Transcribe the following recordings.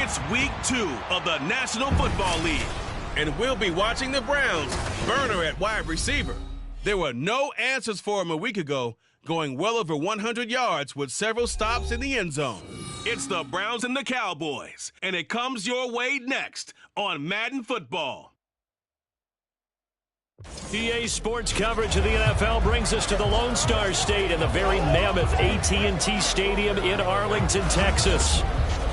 It's week 2 of the National Football League, and we'll be watching the Browns burner at wide receiver. There were no answers for him a week ago, going well over 100 yards with several stops in the end zone. It's the Browns and the Cowboys, and it comes your way next on Madden Football. EA Sports coverage of the NFL brings us to the Lone Star State and the very mammoth AT&T Stadium in Arlington, Texas.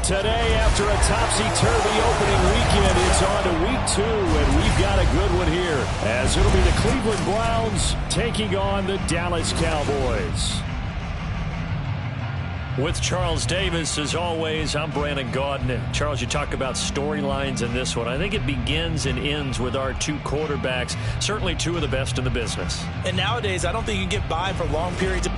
Today, after a topsy-turvy opening weekend, it's on to week 2, and we've got a good one here, as it'll be the Cleveland Browns taking on the Dallas Cowboys. With Charles Davis, as always, I'm Brandon Gaudin. Charles, you talk about storylines in this one. I think it begins and ends with our 2 quarterbacks, certainly 2 of the best in the business. And nowadays, I don't think you can get by for long periods of...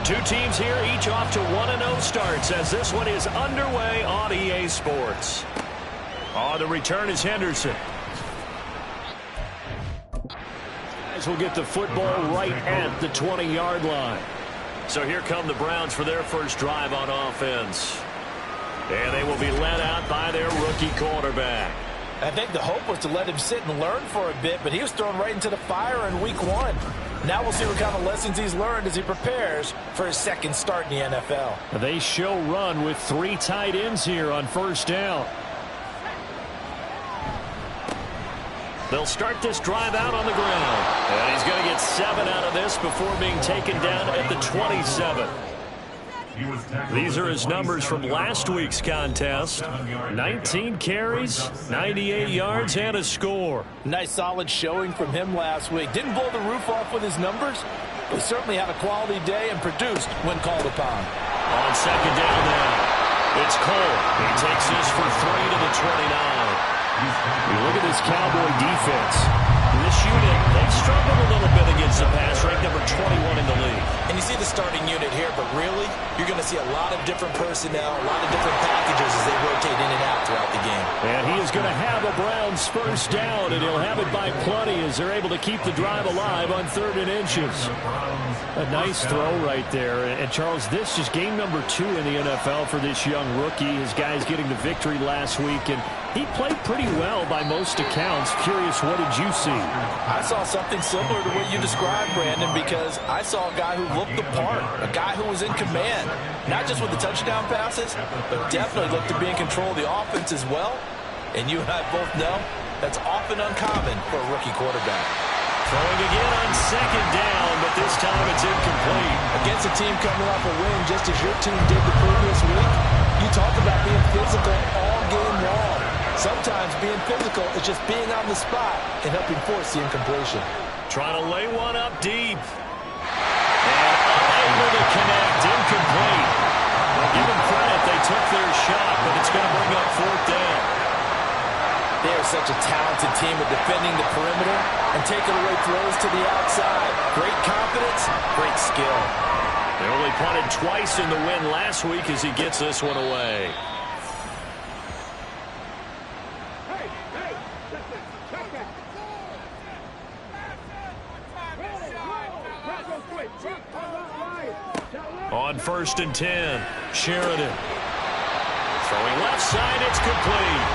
Two teams here, each off to 1-0 starts as this one is underway on EA Sports. On the return is Henderson. Guys will get the football right at the 20-yard line. So here come the Browns for their first drive on offense. And they will be led out by their rookie quarterback. I think the hope was to let him sit and learn for a bit, but he was thrown right into the fire in week 1. Now we'll see what kind of lessons he's learned as he prepares for his second start in the NFL. They show run with 3 tight ends here on first down. They'll start this drive out on the ground. And he's going to get 7 out of this before being taken down at the 27. These are his numbers from last week's contest. 19 carries, 98 yards, and a score. Nice solid showing from him last week. Didn't blow the roof off with his numbers, but he certainly had a quality day and produced when called upon. On second down now, it's Cole. He takes this for 3 to the 29. You look at this Cowboy defense. This unit, they've struggled a little bit against the pass, ranked number 21 in the league. And you see the starting unit here, but really, you're going to see a lot of different personnel, a lot of different packages as they rotate in and out throughout the game. And he is going to have a Browns first down, and he'll have it by plenty as they're able to keep the drive alive on 3rd and inches. A nice throw right there. And Charles, this is game number 2 in the NFL for this young rookie. His guys getting the victory last week, and he played pretty well by most accounts. Curious, what did you see? I saw something similar to what you described, Brandon, because I saw a guy who looked the part, a guy who was in command, not just with the touchdown passes, but definitely looked to be in control of the offense as well. And you and I both know that's often uncommon for a rookie quarterback. Throwing again on second down, but this time it's incomplete. Against a team coming off a win just as your team did the previous week, you talk about being physical all game long. Sometimes being physical is just being on the spot and helping force the incompletion. Trying to lay one up deep. And unable to connect. Incomplete. Well, give them credit. They took their shot, but it's going to bring up 4th down. They are such a talented team at defending the perimeter and taking away throws to the outside. Great confidence, great skill. They only punted twice in the win last week as he gets this one away. On 1st and 10, Sheridan. Throwing left side, it's complete.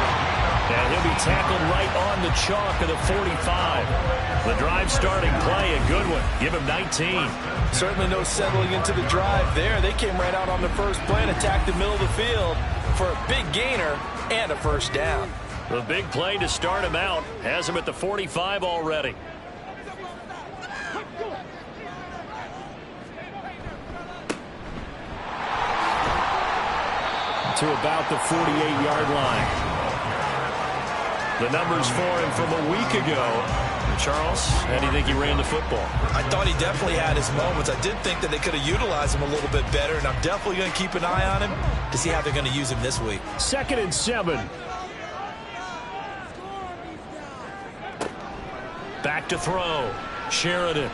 And he'll be tackled right on the chalk of the 45. The drive starting play, a good one. Give him 19. Certainly no settling into the drive there. They came right out on the first play and attacked the middle of the field for a big gainer and a first down. The big play to start him out has him at the 45 already. To about the 48-yard line. The numbers for him from a week ago. Charles, how do you think he ran the football? I thought he definitely had his moments. I did think that they could have utilized him a little bit better, and I'm definitely going to keep an eye on him to see how they're going to use him this week. 2nd and 7. Back to throw. Sheridan.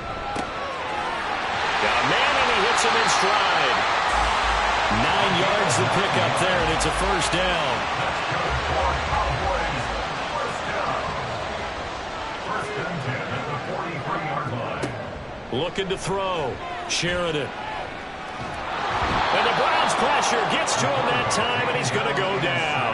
Got a man, and he hits him in stride. 9 yards to pick up there, and it's a first down. Looking to throw. Sheridan. And the Browns pressure gets to him that time, and he's going to go down.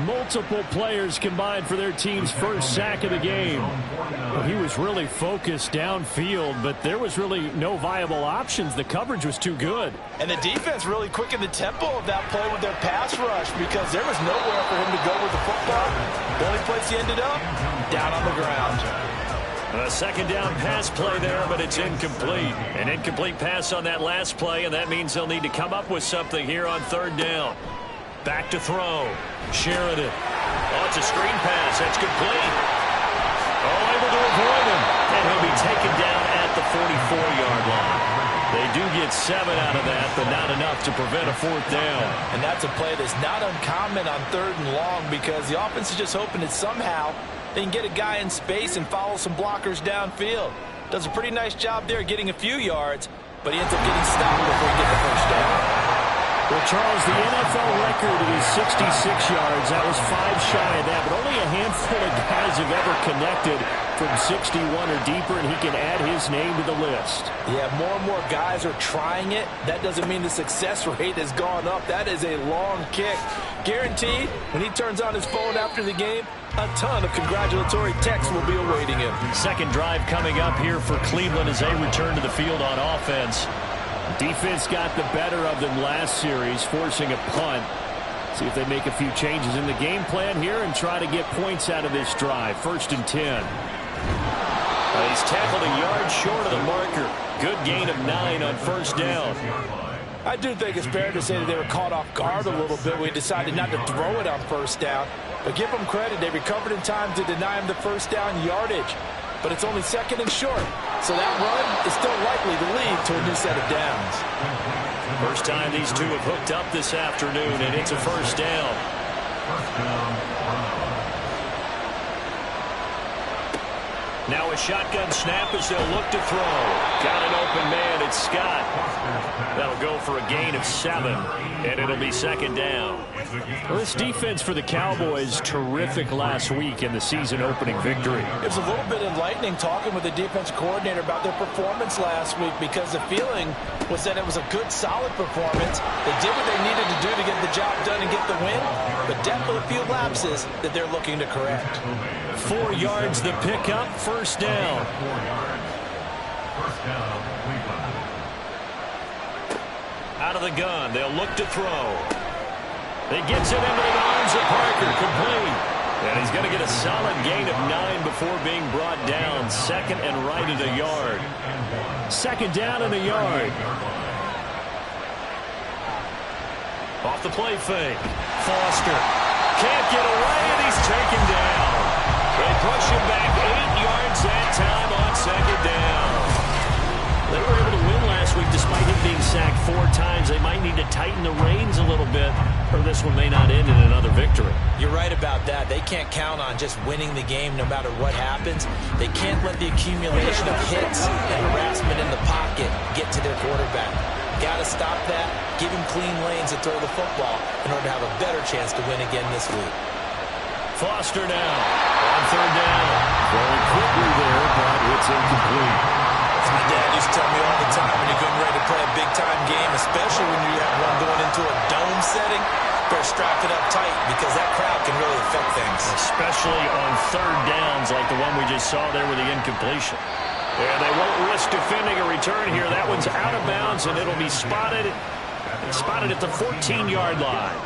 Multiple players combined for their team's first sack of the game. Well, he was really focused downfield, but there was really no viable options. The coverage was too good. And the defense really quickened the tempo of that play with their pass rush because there was nowhere for him to go with the football. The only place he ended up, down on the ground. A second down pass play there, but it's incomplete. An incomplete pass on that last play, and that means they'll need to come up with something here on 3rd down. Back to throw. Sheridan. Oh, it's a screen pass. That's complete. Oh, able to avoid him. And he'll be taken down at the 44-yard line. They do get 7 out of that, but not enough to prevent a 4th down. And that's a play that's not uncommon on 3rd and long because the offense is just hoping that somehow they can get a guy in space and follow some blockers downfield. Does a pretty nice job there getting a few yards, but he ends up getting stopped before he gets the first down. Well, Charles, the NFL record is 66 yards. That was 5 shy of that, but only a handful of guys have ever connected from 61 or deeper, and he can add his name to the list. Yeah, more and more guys are trying it. That doesn't mean the success rate has gone up. That is a long kick. Guaranteed, when he turns on his phone after the game, a ton of congratulatory texts will be awaiting him. Second drive coming up here for Cleveland as they return to the field on offense. Defense got the better of them last series, forcing a punt. See if they make a few changes in the game plan here and try to get points out of this drive. 1st and 10. He's tackled a yard short of the marker. Good gain of 9 on 1st down. I do think it's fair to say that they were caught off guard a little bit when he decided not to throw it on 1st down. But give them credit. They recovered in time to deny him the 1st down yardage. But it's only 2nd and short. So that run is still likely to lead to a new set of downs. First time these two have hooked up this afternoon, and it's a 1st down. Now a shotgun snap as they'll look to throw. Got an open man. It's Scott. That'll go for a gain of 7, and it'll be 2nd down. Well, this defense for the Cowboys, terrific last week in the season opening victory. It was a little bit enlightening talking with the defense coordinator about their performance last week because the feeling was that it was a good, solid performance. They did what they needed to do to get the job done and get the win, but definitely a few lapses that they're looking to correct. 4 yards the pickup, 1st down. Out of the gun, they'll look to throw. He gets it into the arms of Parker, complete. And he's going to get a solid gain of 9 before being brought down. 2nd and right at a yard. 2nd down and a yard. Off the play fake. Foster can't get away, and he's taken down. They push him back 8 yards that time on 2nd down. They were able to win last week despite him being sacked 4 times. They might need to tighten the reins a little bit, or this one may not end in another victory. You're right about that. They can't count on just winning the game no matter what happens. They can't let the accumulation of hits and harassment in the pocket get to their quarterback. Got to stop that, give him clean lanes to throw the football in order to have a better chance to win again this week. Foster now on 3rd down. Throwing quickly there, but it's incomplete. As my dad used to tell me all the time when you're getting ready to play a big-time game, especially when you have one going into a dome setting, better strap it up tight because that crowd can really affect things. Especially on third downs like the one we just saw there with the incompletion. And they won't risk defending a return here. That one's out of bounds, and it'll be spotted at the 14-yard line.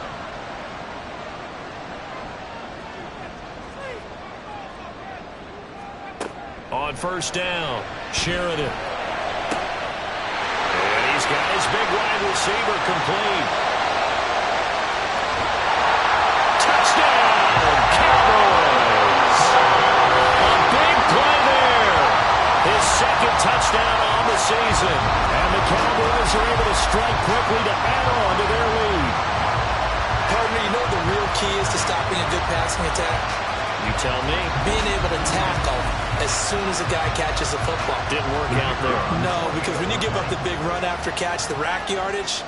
On first down, Sheridan. And he's got his big wide receiver complete. Touchdown, Cowboys! A big play there. His second touchdown on the season. And the Cowboys are able to strike quickly to add on to their lead. Partner, you know what the real key is to stopping a good passing attack? You tell me. Being able to tackle as soon as a guy catches the football. Didn't work out there. No, because when you give up the big run after catch, the rack yardage,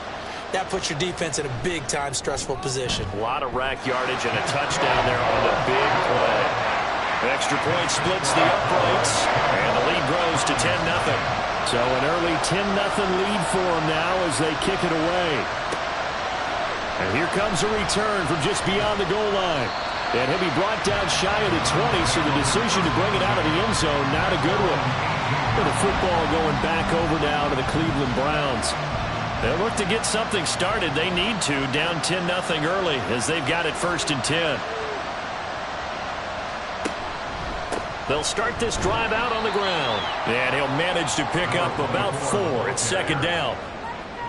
that puts your defense in a big-time stressful position. A lot of rack yardage and a touchdown there on the big play. Extra point splits the uprights, and the lead grows to 10-0. So an early 10-0 lead for them now as they kick it away. And here comes a return from just beyond the goal line. And he'll be brought down shy of the 20, so the decision to bring it out of the end zone, not a good one. But the football going back over now to the Cleveland Browns. They'll look to get something started. They need to, down 10-0 early, as they've got it 1st and 10. They'll start this drive out on the ground. And he'll manage to pick up about 4 at 2nd down.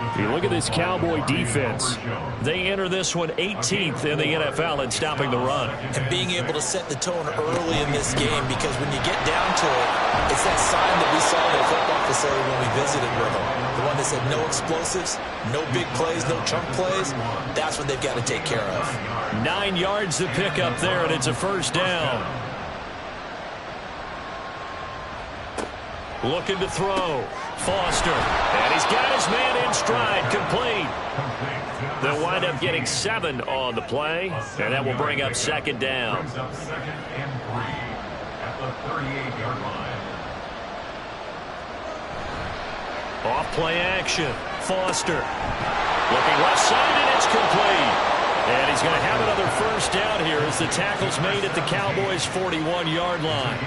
If you look at this Cowboy defense, they enter this one 18th in the NFL in stopping the run. And being able to set the tone early in this game, because when you get down to it, it's that sign that we saw in the football facility when we visited with them. The one that said no explosives, no big plays, no chunk plays. That's what they've got to take care of. 9 yards to pick up there, and it's a 1st down. Looking to throw. Foster. And he's got his man in stride. Complete. They'll wind up getting 7 on the play. And that will bring up 2nd down. Off play action. Foster. Looking left side, and it's complete. And he's going to have another 1st down here as the tackle's made at the Cowboys' 41-yard line.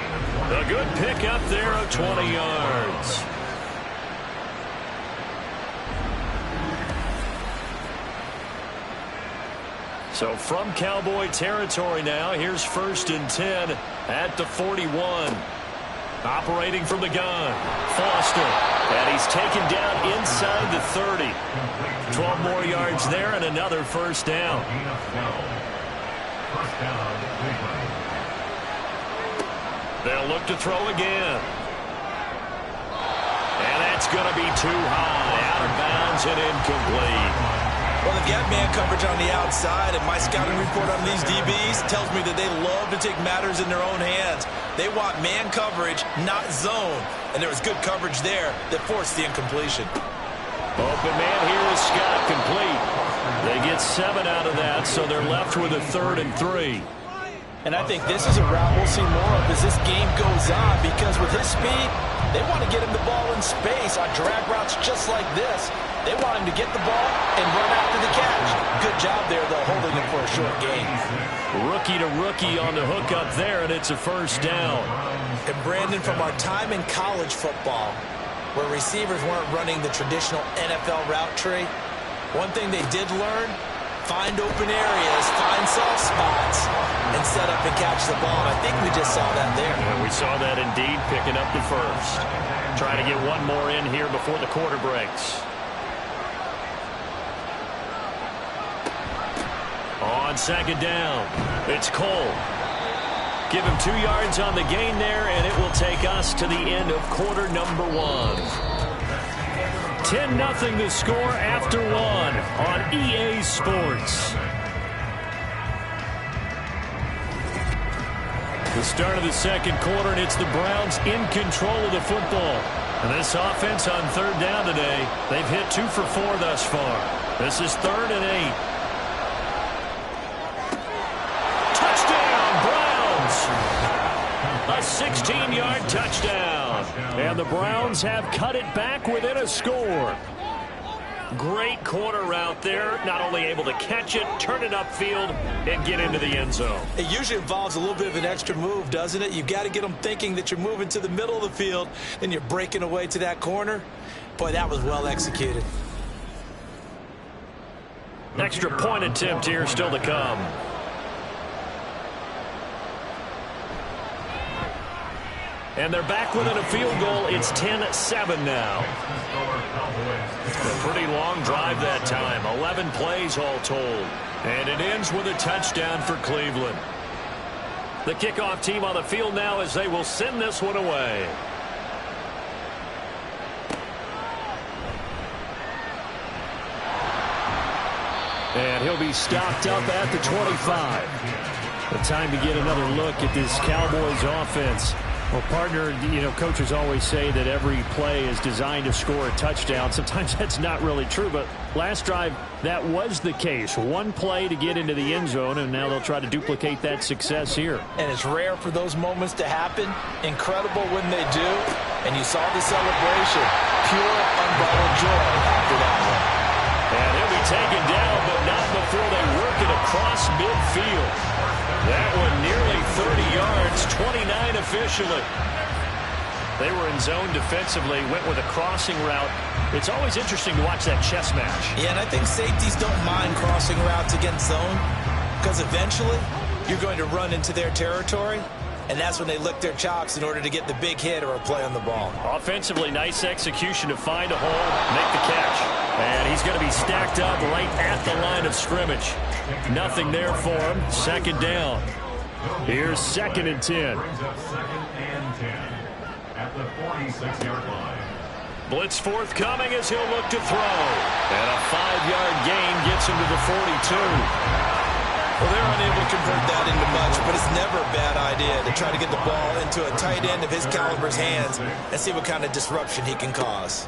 A good pickup there of 20 yards. So from Cowboy territory now, here's 1st and 10 at the 41. Operating from the gun, Foster. And he's taken down inside the 30. 12 more yards there and another 1st down. They'll look to throw again. And that's going to be too high. Out of bounds and incomplete. Well, they've got man coverage on the outside, and my scouting report on these DBs tells me that they love to take matters in their own hands. They want man coverage, not zone. And there was good coverage there that forced the incompletion. Open man here is Scott, complete. They get 7 out of that, so they're left with a 3rd and 3. And I think this is a route we'll see more of as this game goes on, because with his speed, they want to get him the ball in space on drag routes just like this. They want him to get the ball and run after the catch. Good job there, though, holding him for a short gain. Rookie to rookie on the hook up there, and it's a 1st down. And Brandon, from our time in college football, where receivers weren't running the traditional NFL route tree, one thing they did learn, find open areas, find soft spots, and set up and catch the ball. And I think we just saw that there. Yeah, we saw that indeed, picking up the 1st. Trying to get one more in here before the quarter breaks. On 2nd down, it's Cole. Give him 2 yards on the gain there, and it will take us to the end of quarter number 1. 10-0 the score after 1 on EA Sports. The start of the 2nd quarter, and it's the Browns in control of the football. And this offense on 3rd down today, they've hit 2 for 4 thus far. This is 3rd and 8. A 16-yard touchdown. And the Browns have cut it back within a score. Great corner route there. Not only able to catch it, turn it upfield, and get into the end zone. It usually involves a little bit of an extra move, doesn't it? You've got to get them thinking that you're moving to the middle of the field, and you're breaking away to that corner. Boy, that was well executed. Extra point attempt here still to come. And they're back within a field goal. It's 10-7 now. A pretty long drive that time. 11 plays all told. And it ends with a touchdown for Cleveland. The kickoff team on the field now as they will send this one away. And he'll be stopped up at the 25. The time to get another look at this Cowboys offense. Well, partner, coaches always say that every play is designed to score a touchdown. Sometimes that's not really true, but last drive, that was the case. One play to get into the end zone, and now they'll try to duplicate that success here. And it's rare for those moments to happen. Incredible when they do. And you saw the celebration. Pure, unbridled joy after that one. And he'll be taken down, but not before they work it across midfield. That one nearly 30 yards, 29 officially. They were in zone defensively, went with a crossing route. It's always interesting to watch that chess match. Yeah, and I think safeties don't mind crossing routes against zone because eventually you're going to run into their territory, and that's when they lick their chops in order to get the big hit or a play on the ball. Offensively, nice execution to find a hole, make the catch. And he's going to be stacked up right at the line of scrimmage. Nothing there for him. Second down. Here's 2nd and 10. Blitz forthcoming as he'll look to throw. And a 5-yard gain gets him to the 42. Well, they're unable to convert that into much, but it's never a bad idea to try to get the ball into a tight end of his caliber's hands and see what kind of disruption he can cause.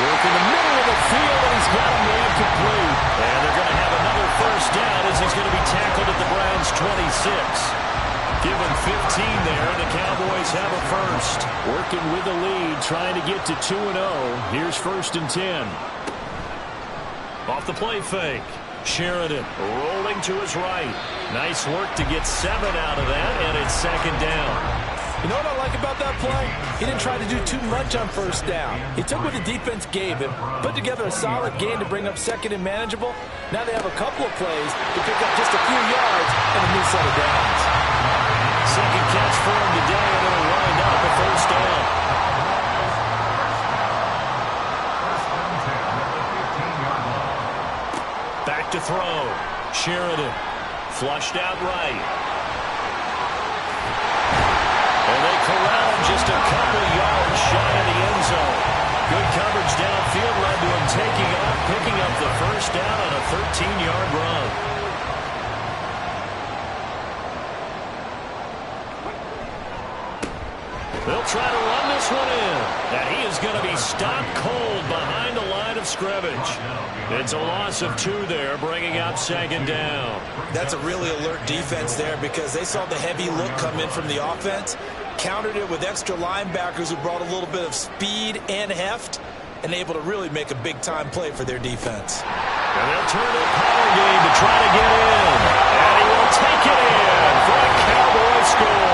Work in the middle of the field, and he's got him there complete. And they're going to have another first down as he's going to be tackled at the Browns' 26. Give him 15 there, and the Cowboys have a first. Working with the lead, trying to get to 2-0. Here's 1st and 10. Off the play fake. Sheridan rolling to his right. Nice work to get 7 out of that, and it's 2nd down. You know what I like about that play? He didn't try to do too much on first down. He took what the defense gave him, put together a solid game to bring up 2nd and manageable. Now they have a couple of plays to pick up just a few yards and a new set of downs. Second catch for him today, and it'll wind up a first down. Back to throw. Sheridan flushed out right. And they corral him just a couple yards shy of the end zone. Good coverage downfield led to him picking up the first down on a 13-yard run. They'll try to run this one in. And he is going to be stopped cold behind the line of scrimmage. It's a loss of 2 there, bringing up 2nd down. That's a really alert defense there because they saw the heavy look come in from the offense, countered it with extra linebackers who brought a little bit of speed and heft, and able to really make a big-time play for their defense. And they'll turn the power game to try to get in. And he will take it in for a Cowboy score.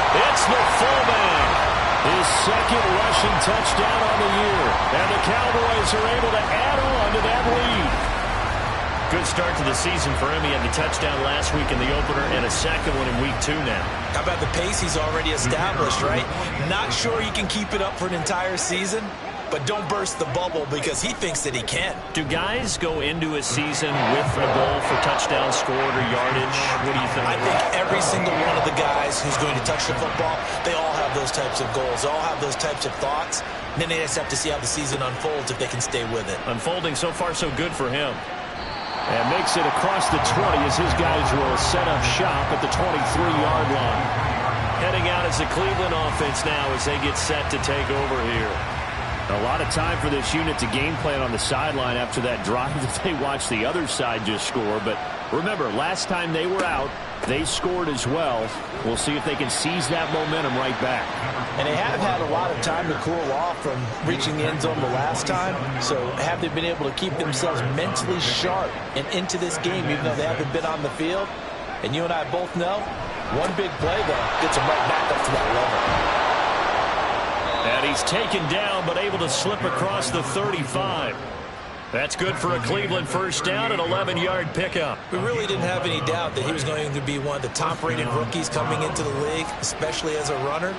It's the fullback. His 2nd rushing touchdown on the year. And the Cowboys are able to add on to that lead. Good start to the season for him. He had the touchdown last week in the opener and a 2nd one in week 2 now. How about the pace he's already established, right? Not sure he can keep it up for an entire season, but don't burst the bubble because he thinks that he can. Do guys go into a season with a goal for touchdown scored or yardage? What do you think? I think every single one of the guys who's going to touch the football, they all have those types of goals. They all have those types of thoughts. And then they just have to see how the season unfolds if they can stay with it. Unfolding so far so good for him. And makes it across the 20 as his guys will set up shop at the 23-yard line. Heading out as the Cleveland offense now as they get set to take over here. A lot of time for this unit to game plan on the sideline after that drive that they watched the other side just score. But Remember, last time they were out, they scored as well. We'll see if they can seize that momentum right back. And they have had a lot of time to cool off from reaching the end zone the last time. So have they been able to keep themselves mentally sharp and into this game, even though they haven't been on the field? And you and I both know, one big play, though, gets them right back up to that level. And he's taken down, but able to slip across the 35. That's good for a Cleveland first down, an 11-yard pickup. We really didn't have any doubt that he was going to be one of the top-rated rookies coming into the league, especially as a runner.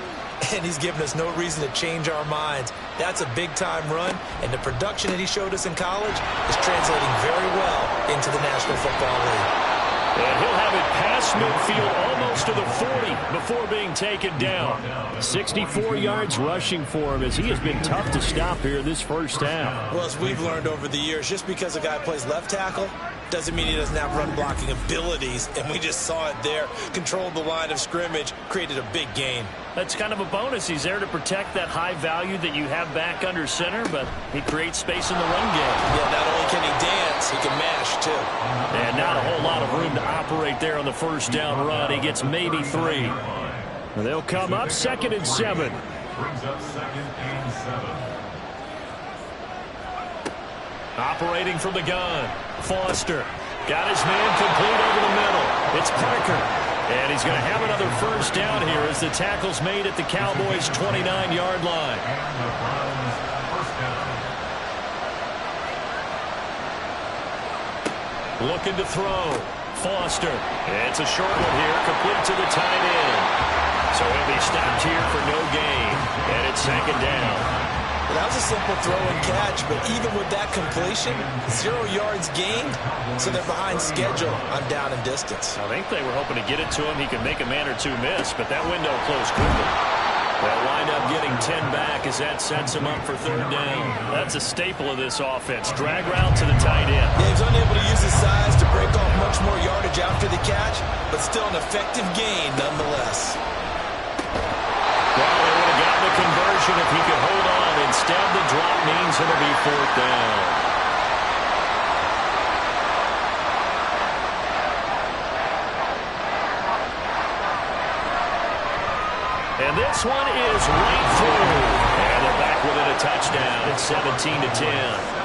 And he's given us no reason to change our minds. That's a big-time run, and the production that he showed us in college is translating very well into the National Football League. And he'll have it past midfield almost to the 40 before being taken down. 64 yards rushing for him as he has been tough to stop here this first half. Well, as we've learned over the years, just because a guy plays left tackle doesn't mean he doesn't have run blocking abilities, and we just saw it there. Controlled the line of scrimmage, created a big gain. That's kind of a bonus. He's there to protect that high value that you have back under center, but he creates space in the run game. Yeah, not only can he dance, he can mash, too. And not a whole lot of room to operate there on the first down run. He gets maybe 3. And they'll come up 2nd and 7. Operating from the gun. Foster got his man complete over the middle. It's Parker. And he's going to have another first down here as the tackle's made at the Cowboys' 29-yard line. Looking to throw. Foster. It's a short one here, complete to the tight end. So he'll be stopped here for no gain. And it's 2nd down. Well, that was a simple throw and catch, but even with that completion, 0 yards gained, so they're behind schedule on down and distance. I think they were hoping to get it to him. He could make a man or two miss, but that window closed quickly. They'll wind up getting 10 back as that sets him up for 3rd down. That's a staple of this offense. Drag route to the tight end. Yeah, he's unable to use his size to break off much more yardage after the catch, but still an effective gain nonetheless. Well, they would have gotten the conversion if he could hold on. Instead, the drop means it'll be 4th down. And this one is right through. And they're back within a touchdown. It's 17-10.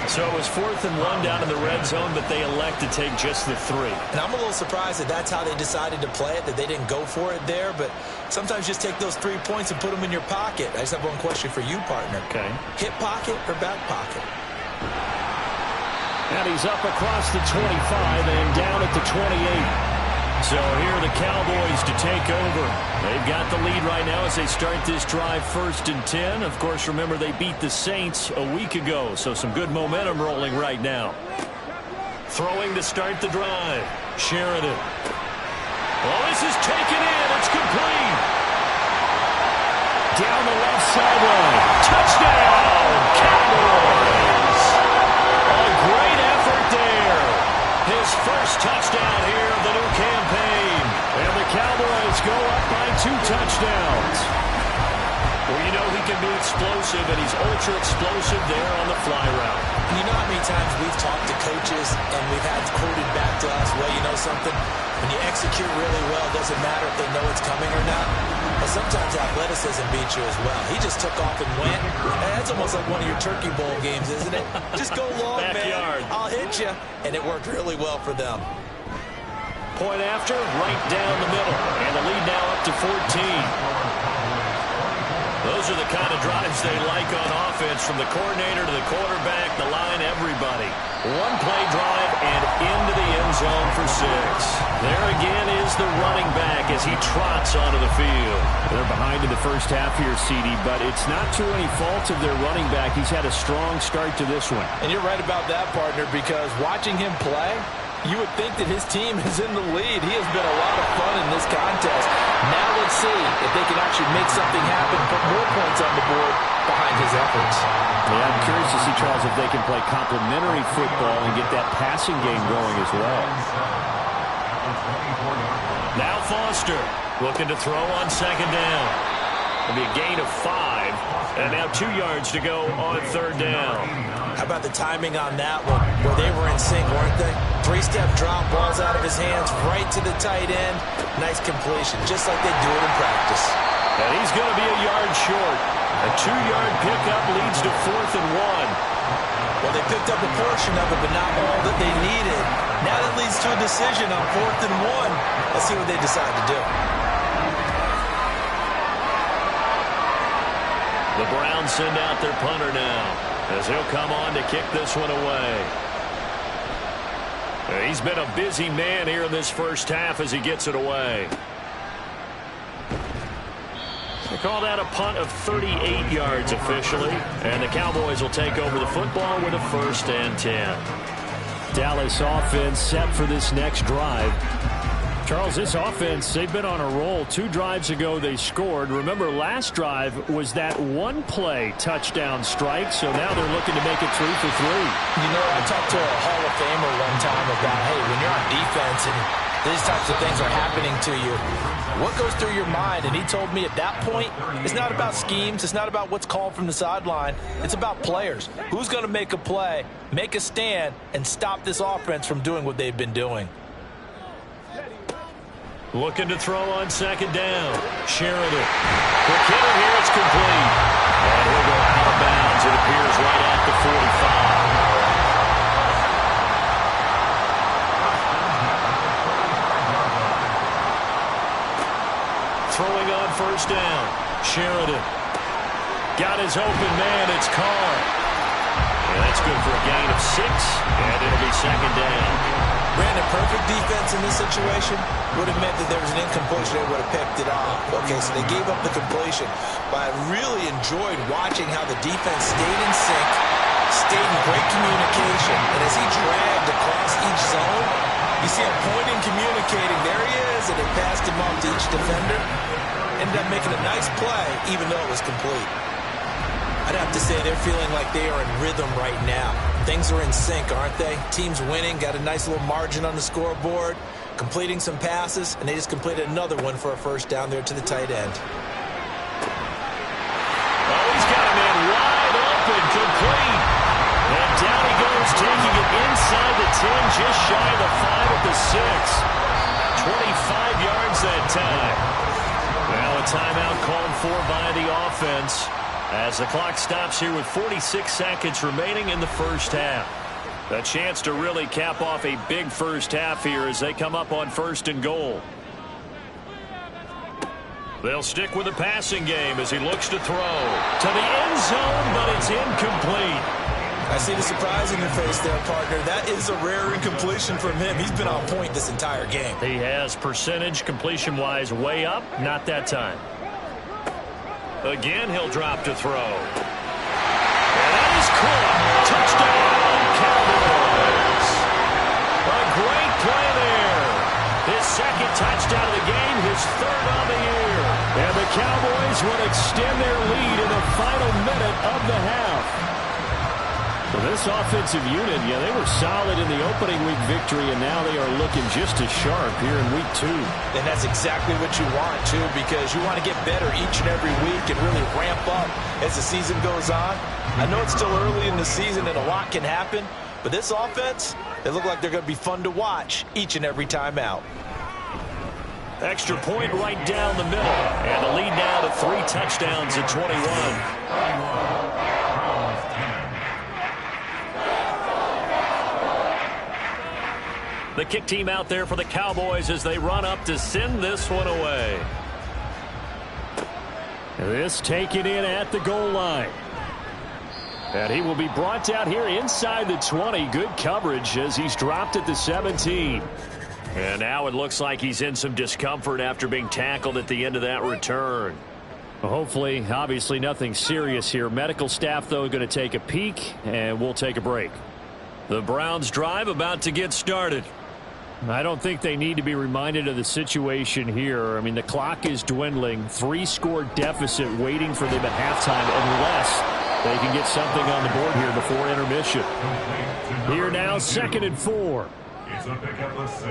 So it was 4th and 1 down in the red zone, but they elect to take just the 3. And I'm a little surprised that that's how they decided to play it, that they didn't go for it there. But sometimes just take those 3 points and put them in your pocket. I just have one question for you, partner. Okay. Hip pocket or back pocket? And he's up across the 25 and down at the 28. So here are the Cowboys to take over. They've got the lead right now as they start this drive 1st and 10. Of course, remember, they beat the Saints a week ago, so some good momentum rolling right now. Throwing to start the drive. Sheridan. Oh, this is taken in. It's complete. Down the left sideline. Touchdown, Cowboys. A great effort there. His first touchdown here of the new campaign. And the Cowboys go up by 2 touchdowns. Well, you know he can be explosive, and he's ultra-explosive there on the fly route. And you know how many times we've talked to coaches and we've had quoted back to us, well, you know something? When you execute really well, it doesn't matter if they know it's coming or not. But sometimes athleticism beats you as well. He just took off and went. And that's almost like one of your Turkey Bowl games, isn't it? Just go long, Backyard. man. I'll hit you. And it worked really well for them. Point after, right down the middle. And the lead now up to 14. Those are the kind of drives they like on offense, from the coordinator to the quarterback, the line, everybody. One play drive and into the end zone for 6. There again is the running back as he trots onto the field. They're behind in the first half here, CD, but it's not to any fault of their running back. He's had a strong start to this one. And you're right about that, partner, because watching him play, you would think that his team is in the lead. He has been a lot of fun in this contest. Now let's see if they can actually make something happen, put more points on the board behind his efforts. Yeah, I'm curious to see, Charles, if they can play complementary football and get that passing game going as well. Now Foster looking to throw on 2nd down. It'll be a gain of 5. And now 2 yards to go on 3rd down. How about the timing on that one, where they were in sync, weren't they? 3-step drop, balls out of his hands, right to the tight end. Nice completion, just like they do it in practice. And he's going to be a yard short. A 2-yard pickup leads to 4th and 1. Well, they picked up a portion of it, but not all that they needed. Now that leads to a decision on 4th and 1. Let's see what they decide to do. The Browns send out their punter now, as he'll come on to kick this one away. He's been a busy man here in this first half as he gets it away. They call that a punt of 38 yards officially, and the Cowboys will take over the football with a 1st and 10. Dallas offense set for this next drive. Charles, this offense, they've been on a roll. 2 drives ago they scored. Remember, last drive was that one-play touchdown strike, so now they're looking to make it 3 for 3. You know, I talked to a Hall of Famer one time about, hey, when you're on defense and these types of things are happening to you, what goes through your mind? And he told me at that point, it's not about schemes. It's not about what's called from the sideline. It's about players. Who's going to make a play, make a stand, and stop this offense from doing what they've been doing? Looking to throw on 2nd down. Sheridan. Quick hitter here. It's complete. And he'll go out of bounds. It appears right at the 45. Throwing on 1st down. Sheridan. Got his open man. It's Carr. And that's good for a gain of 6. And it'll be 2nd down. Brandon, perfect defense in this situation would have meant that there was an incompletion. They would have picked it off. Okay, so they gave up the completion. But I really enjoyed watching how the defense stayed in sync, stayed in great communication. And as he dragged across each zone, you see him pointing, communicating. There he is, and they passed him off to each defender. Ended up making a nice play, even though it was complete. I'd have to say they're feeling like they are in rhythm right now. Things are in sync, aren't they? Team's winning, got a nice little margin on the scoreboard, completing some passes, and they just completed another one for a 1st down there to the tight end. Oh, he's got a man wide open, complete. And down he goes, taking it inside the 10, just shy of the 5 at the 6. 25 yards that time. Now a timeout called for by the offense, as the clock stops here with 46 seconds remaining in the first half. A chance to really cap off a big first half here as they come up on 1st and goal. They'll stick with the passing game as he looks to throw to the end zone, but it's incomplete. I see the surprise in your face there, partner. That is a rare incompletion from him. He's been on point this entire game. He has percentage completion-wise way up, not that time. Again, he'll drop to throw. And that is caught. Touchdown, Cowboys. A great play there. His 2nd touchdown of the game, his 3rd on the year. And the Cowboys will extend their lead in the final minute of the half. Well, this offensive unit, yeah, they were solid in the opening week victory, and now they are looking just as sharp here in week 2. And that's exactly what you want, too, because you want to get better each and every week and really ramp up as the season goes on. I know it's still early in the season and a lot can happen, but this offense, they look like they're going to be fun to watch each and every time out. Extra point right down the middle, and the lead now to 3 touchdowns at 21. The kick team out there for the Cowboys as they run up to send this one away. This taken in at the goal line. And he will be brought down here inside the 20. Good coverage as he's dropped at the 17. And now it looks like he's in some discomfort after being tackled at the end of that return. Well, hopefully, obviously nothing serious here. Medical staff, though, going to take a peek, and we'll take a break. The Browns drive about to get started. I don't think they need to be reminded of the situation here. I mean, the clock is dwindling. 3-score deficit waiting for them at halftime unless they can get something on the board here before intermission. Here now, 2nd and 4. It's a pickup of 6.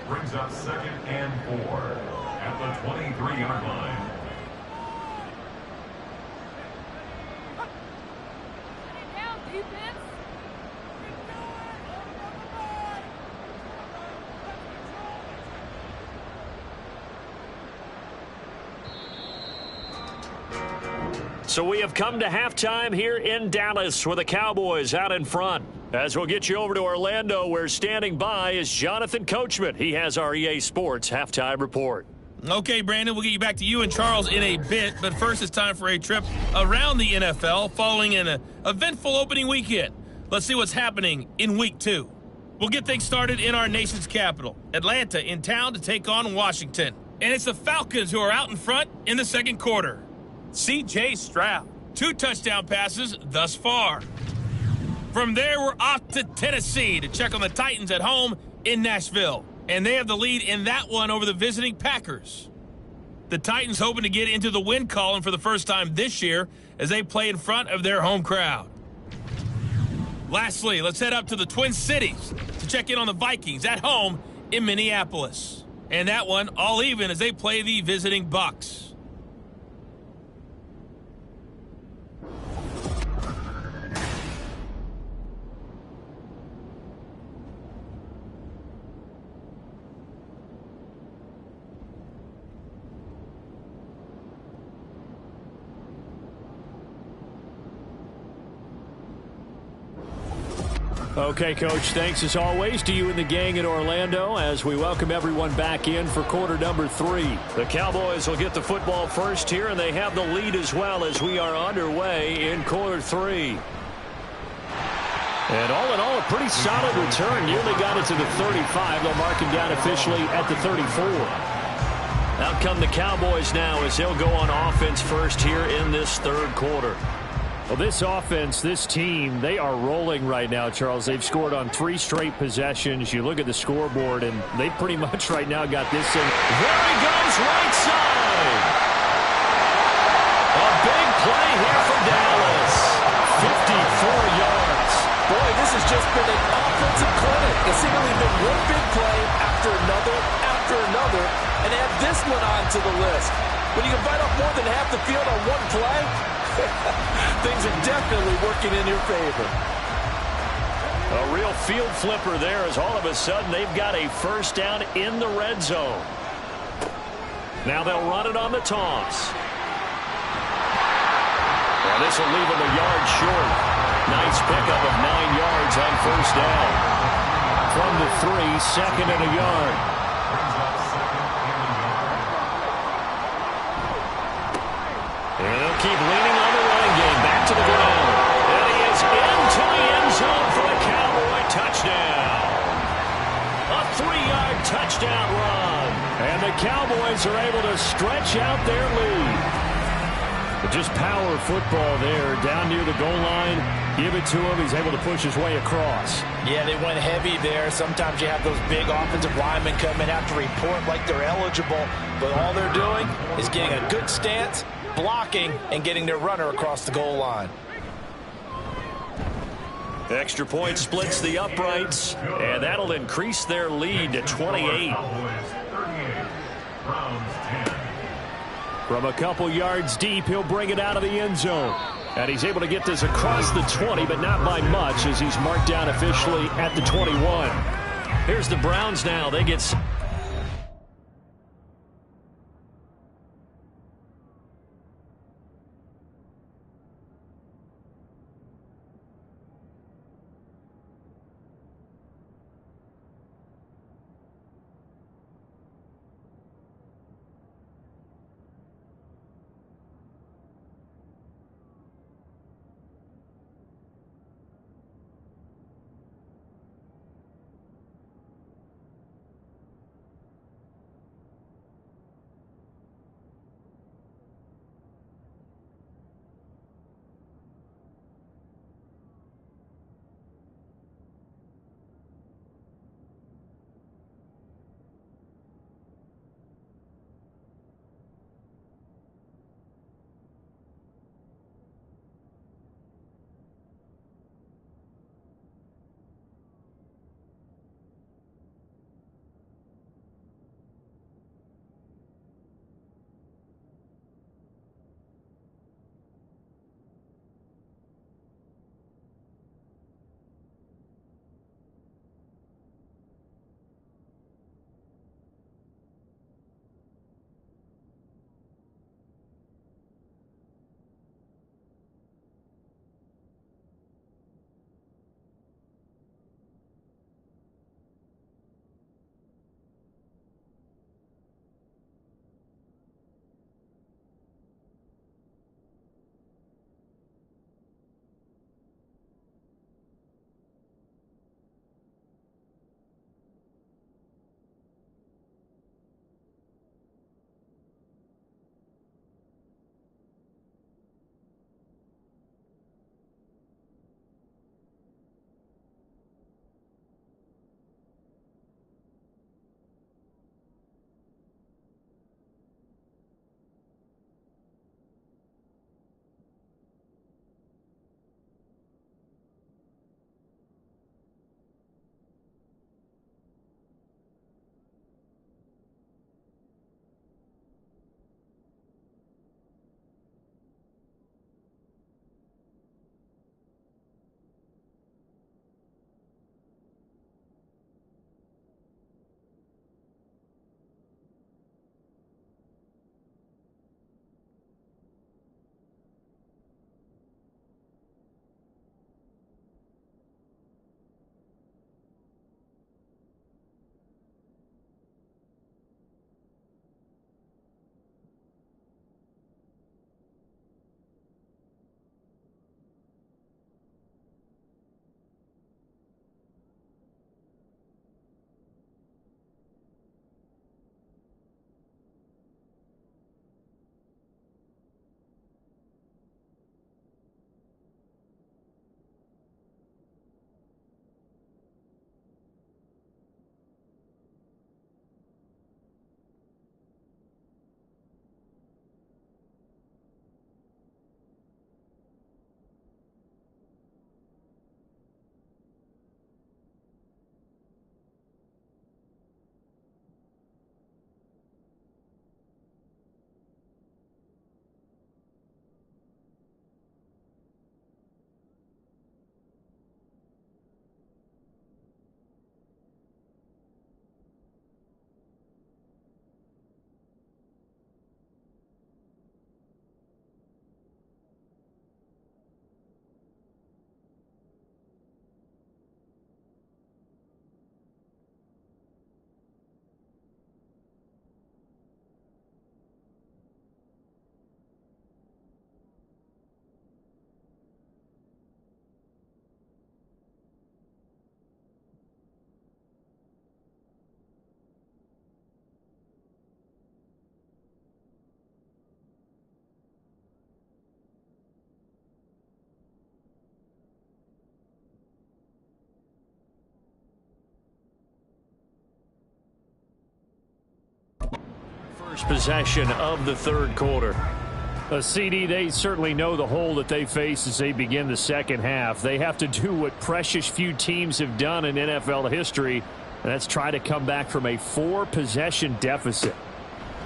Brings up 2nd and 4 at the 23-yard line. So we have come to halftime here in Dallas with the Cowboys out in front. As we'll get you over to Orlando, where standing by is Jonathan Coachman. He has our EA Sports halftime report. Okay, Brandon, we'll get you back to you and Charles in a bit, but first it's time for a trip around the NFL following an eventful opening weekend. Let's see what's happening in Week 2. We'll get things started in our nation's capital, Atlanta, in town to take on Washington. And it's the Falcons who are out in front in the second quarter. C.J. Stroud, 2 touchdown passes thus far. From there, we're off to Tennessee to check on the Titans at home in Nashville. And they have the lead in that one over the visiting Packers. The Titans hoping to get into the win column for the first time this year as they play in front of their home crowd. Lastly, let's head up to the Twin Cities to check in on the Vikings at home in Minneapolis. And that one all even as they play the visiting Bucs. Okay, Coach, thanks as always to you and the gang in Orlando as we welcome everyone back in for quarter number 3. The Cowboys will get the football first here, and they have the lead as well as we are underway in quarter 3. And all in all, a pretty solid return. Nearly got it to the 35. They'll mark him down officially at the 34. Out come the Cowboys now as they'll go on offense first here in this third quarter. Well, this offense, this team, they are rolling right now, Charles. They've scored on 3 straight possessions. You look at the scoreboard, and they pretty much right now got this in. There he goes, right side. A big play here for Dallas. 54 yards. Boy, this has just been an offensive clinic. It's seemingly been one big play after another, and add this one onto the list. When you can bite off more than half the field on one play, things are definitely working in your favor. A real field flipper there as all of a sudden they've got a first down in the red zone. Now they'll run it on the toss. Well, this will leave them a yard short. Nice pickup of 9 yards on first down. From the 3, second and a yard. And they'll keep leaning on the running game. Back to the ground. And he is into the end zone for the Cowboy touchdown. A 3-yard touchdown run. And the Cowboys are able to stretch out their lead. But just power football there down near the goal line. Give it to him. He's able to push his way across. Yeah, they went heavy there. Sometimes you have those big offensive linemen come in, have to report like they're eligible. But all they're doing is getting a good stance, blocking, and getting their runner across the goal line. Extra point splits the uprights, and that'll increase their lead to 28. From a couple yards deep, he'll bring it out of the end zone. And he's able to get this across the 20, but not by much as he's marked down officially at the 21. Here's the Browns now. They get... First possession of the third quarter. A CD, they certainly know the hole that they face as they begin the second half. They have to do what precious few teams have done in NFL history, and that's try to come back from a 4-possession deficit.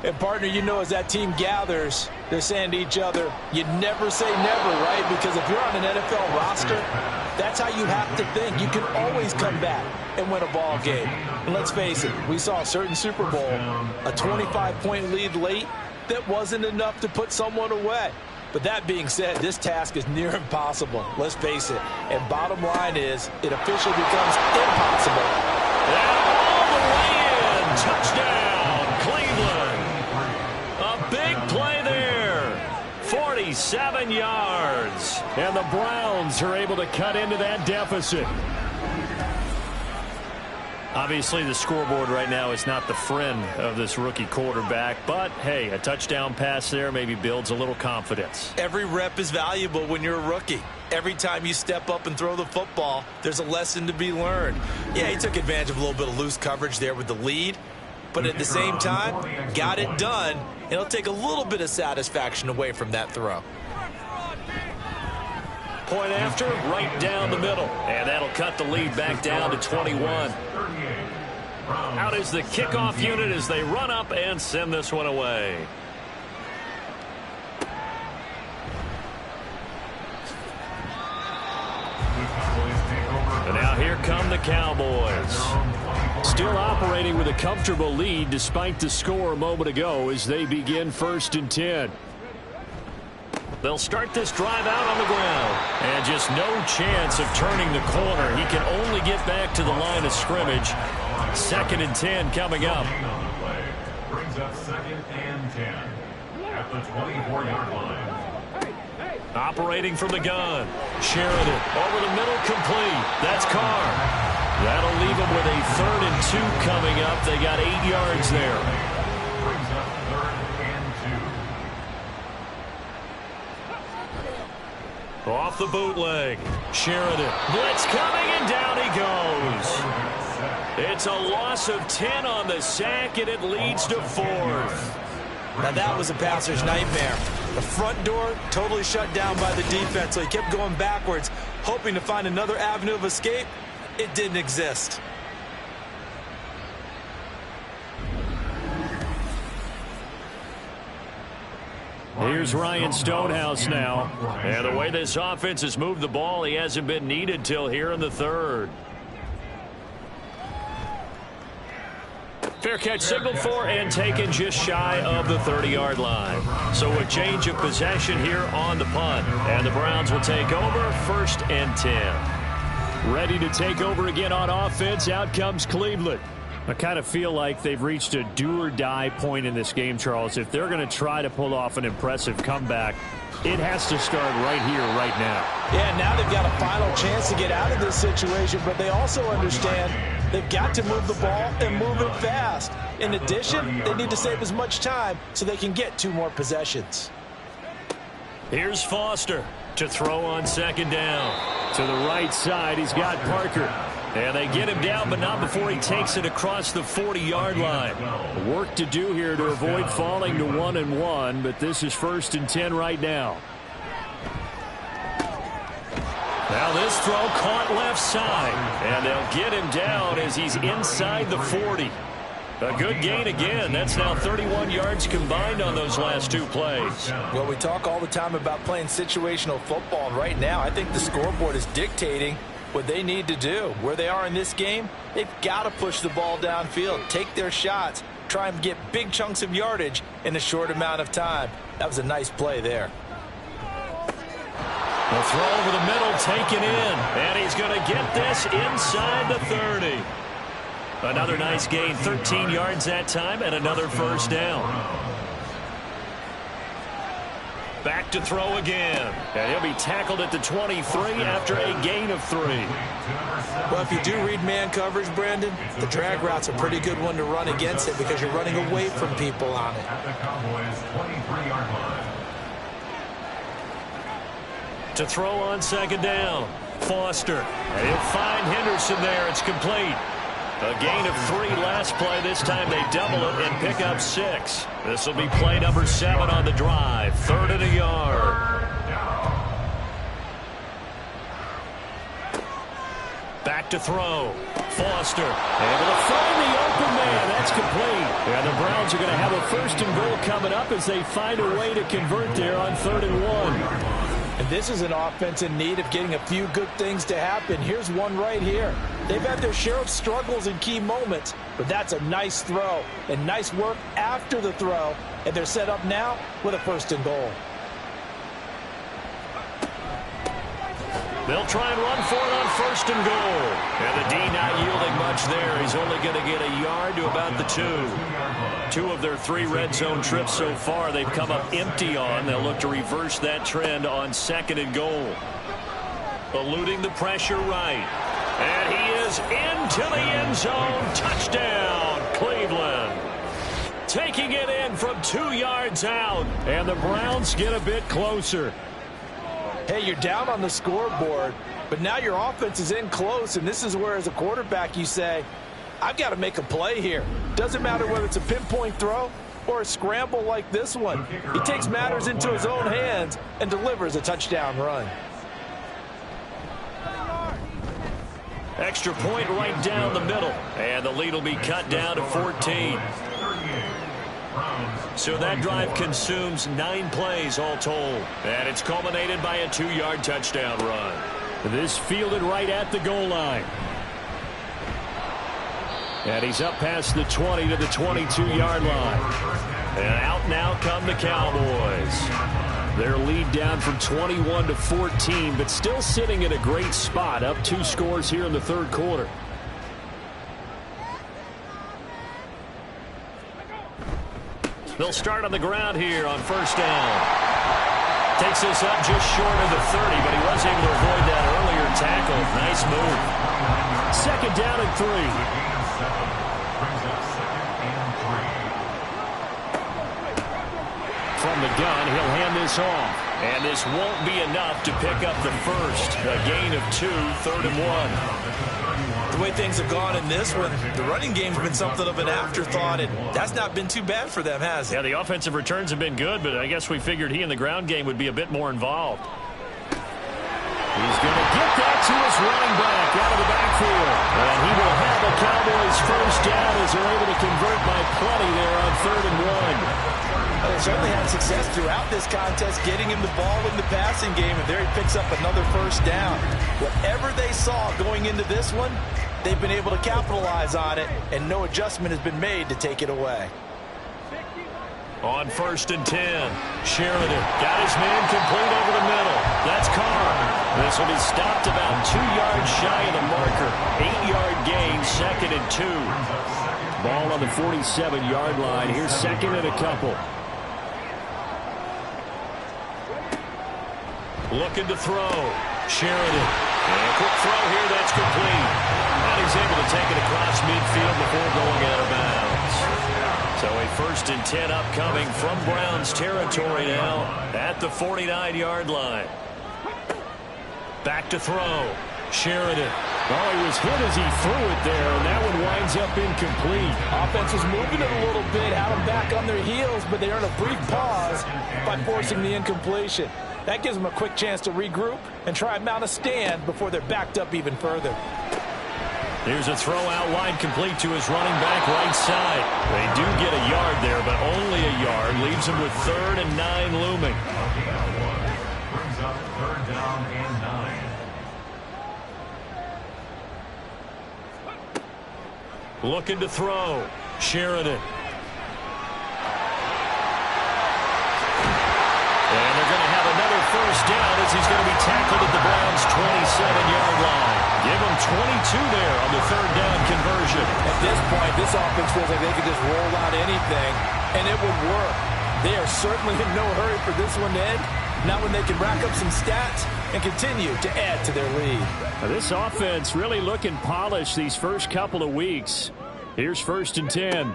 And, partner, you know, as that team gathers, they're saying to each other, you never say never, right? Because if you're on an NFL roster, that's how you have to think. You can always come back and win a ball game. And let's face it, we saw a certain Super Bowl, a 25-point lead late, that wasn't enough to put someone away. But that being said, this task is near impossible. Let's face it. And bottom line is, it officially becomes impossible. And all the way in. Touchdown, Cleveland. A big play there. 47 yards. And the Browns are able to cut into that deficit. Obviously, the scoreboard right now is not the friend of this rookie quarterback. But, hey, a touchdown pass there maybe builds a little confidence. Every rep is valuable when you're a rookie. Every time you step up and throw the football, there's a lesson to be learned. Yeah, he took advantage of a little bit of loose coverage there with the lead. But at the same time, got it done. It'll take a little bit of satisfaction away from that throw. Point after, right down the middle. And that'll cut the lead back down to 21. Out is the kickoff unit as they run up and send this one away. And now here come the Cowboys. Still operating with a comfortable lead despite the score a moment ago as they begin 1st and 10. They'll start this drive out on the ground. And just no chance of turning the corner. He can only get back to the line of scrimmage. 2nd and 10 coming up. Brings up 2nd and 10 at the 24-yard line. Operating from the gun. Sheridan over the middle, complete. That's Carr. That'll leave them with a 3rd and 2 coming up. They got 8 yards there. Brings up 3rd and 2. Off the bootleg. Sheridan. Blitz coming, and down he goes. It's a loss of 10 on the sack, and it leads to 4th. Now that was a passer's nightmare. The front door totally shut down by the defense, so he kept going backwards, hoping to find another avenue of escape. It didn't exist. Here's Ryan Stonehouse now. And the way this offense has moved the ball, he hasn't been needed till here in the 3rd. Fair catch signaled for and taken just shy of the 30-yard line. So a change of possession here on the punt. And the Browns will take over 1st and 10. Ready to take over again on offense. Out comes Cleveland. I kind of feel like they've reached a do-or-die point in this game, Charles. If they're going to try to pull off an impressive comeback, it has to start right here, right now. Yeah, now they've got a final chance to get out of this situation, but they also understand they've got to move the ball and move it fast. In addition, they need to save as much time so they can get 2 more possessions. Here's Foster to throw on 2nd down. To the right side, he's got Parker. And they get him down, but not before he takes it across the 40-yard line. Work to do here to avoid falling to 1-1, but this is 1st and 10 right now. Now this throw caught left side, and they'll get him down as he's inside the 40. A good gain again. That's now 31 yards combined on those last 2 plays. Well, we talk all the time about playing situational football, and right now I think the scoreboard is dictating what they need to do. Where they are in this game, they've got to push the ball downfield, take their shots, try and get big chunks of yardage in a short amount of time. That was a nice play there. The throw over the middle taken in, and he's going to get this inside the 30. Another nice gain, 13 yards that time, and another 1st down. Back to throw again. And he'll be tackled at the 23 after a gain of 3. Well, if you do read man coverage, Brandon, the drag route's a pretty good one to run against it because you're running away from people on it. At the Cowboys' 23-yard line. To throw on 2nd down. Foster. And he'll find Henderson there. It's complete. A gain of 3 last play. This time they double it and pick up 6. This will be play number 7 on the drive. 3rd and a yard. Back to throw. Foster able to find the open man. That's complete. And the Browns are going to have a 1st and goal coming up as they find a way to convert there on 3rd and 1. And this is an offense in need of getting a few good things to happen. Here's one right here. They've had their share of struggles in key moments, but that's a nice throw and nice work after the throw. And they're set up now with a 1st and goal. They'll try and run for it on 1st and goal. And the D not yielding much there. He's only going to get a yard to about the 2. 2 of their 3 red zone trips so far they've come up empty on. They'll look to reverse that trend on 2nd and goal. Eluding the pressure right. And he is into the end zone. Touchdown, Cleveland. Taking it in from 2 yards out. And the Browns get a bit closer. Hey, you're down on the scoreboard, but now your offense is in close, and this is where, as a quarterback, you say, I've got to make a play here. Doesn't matter whether it's a pinpoint throw or a scramble like this one. He takes matters into his own hands and delivers a touchdown run. Extra point right down the middle, and the lead will be cut down to 14. So that drive consumes 9 plays all told. And it's culminated by a 2-yard touchdown run. This fielded right at the goal line. And he's up past the 20 to the 22-yard line. And out now come the Cowboys. Their lead down from 21 to 14, but still sitting in a great spot. Up 2 scores here in the 3rd quarter. They'll start on the ground here on 1st down. Takes this up just short of the 30, but he was able to avoid that earlier tackle. Nice move. 2nd down and 3. From the gun, he'll hand this off. And this won't be enough to pick up the 1st. A gain of 2, 3rd and 1. The way things have gone in this one, the running game's been something of an afterthought, and that's not been too bad for them, has it? Yeah, the offensive returns have been good, but I guess we figured he in the ground game would be a bit more involved. He's going to get that to his running back out of the backfield. And he will have the Cowboys 1st down as they're able to convert by plenty there on 3rd and 1. They certainly had success throughout this contest getting him the ball in the passing game, and there he picks up another 1st down. Whatever they saw going into this one, they've been able to capitalize on it, and no adjustment has been made to take it away. On 1st and 10, Sheridan got his man complete over the middle. That's Carr. This will be stopped about 2 yards shy of the marker. 8-yard gain, 2nd and 2. Ball on the 47-yard line. Here's 2nd and a couple. Looking to throw. Sheridan. And a quick throw here, that's complete. And he's able to take it across midfield before going out of bounds. So a 1st and 10 upcoming from Browns territory now at the 49-yard line. Back to throw. Sheridan. Oh, he was hit as he threw it there, and that one winds up incomplete. Offense was moving it a little bit, had them back on their heels, but they earned a brief pause by forcing the incompletion. That gives them a quick chance to regroup and try and mount a stand before they're backed up even further. Here's a throw out wide complete to his running back right side. They do get a yard there, but only a yard. Leaves him with 3rd and 9 looming. Brings up 3rd down and 9. Looking to throw. Sheridan. And they're going to have another 1st down as he's going to be tackled at the Browns' 27-yard line. Give him 22 there on the 3rd down conversion. At this point, this offense feels like they could just roll out anything, and it would work. They are certainly in no hurry for this one to end. Not when they can rack up some stats and continue to add to their lead. Now, this offense really looking polished these first couple of weeks. Here's 1st and 10. Over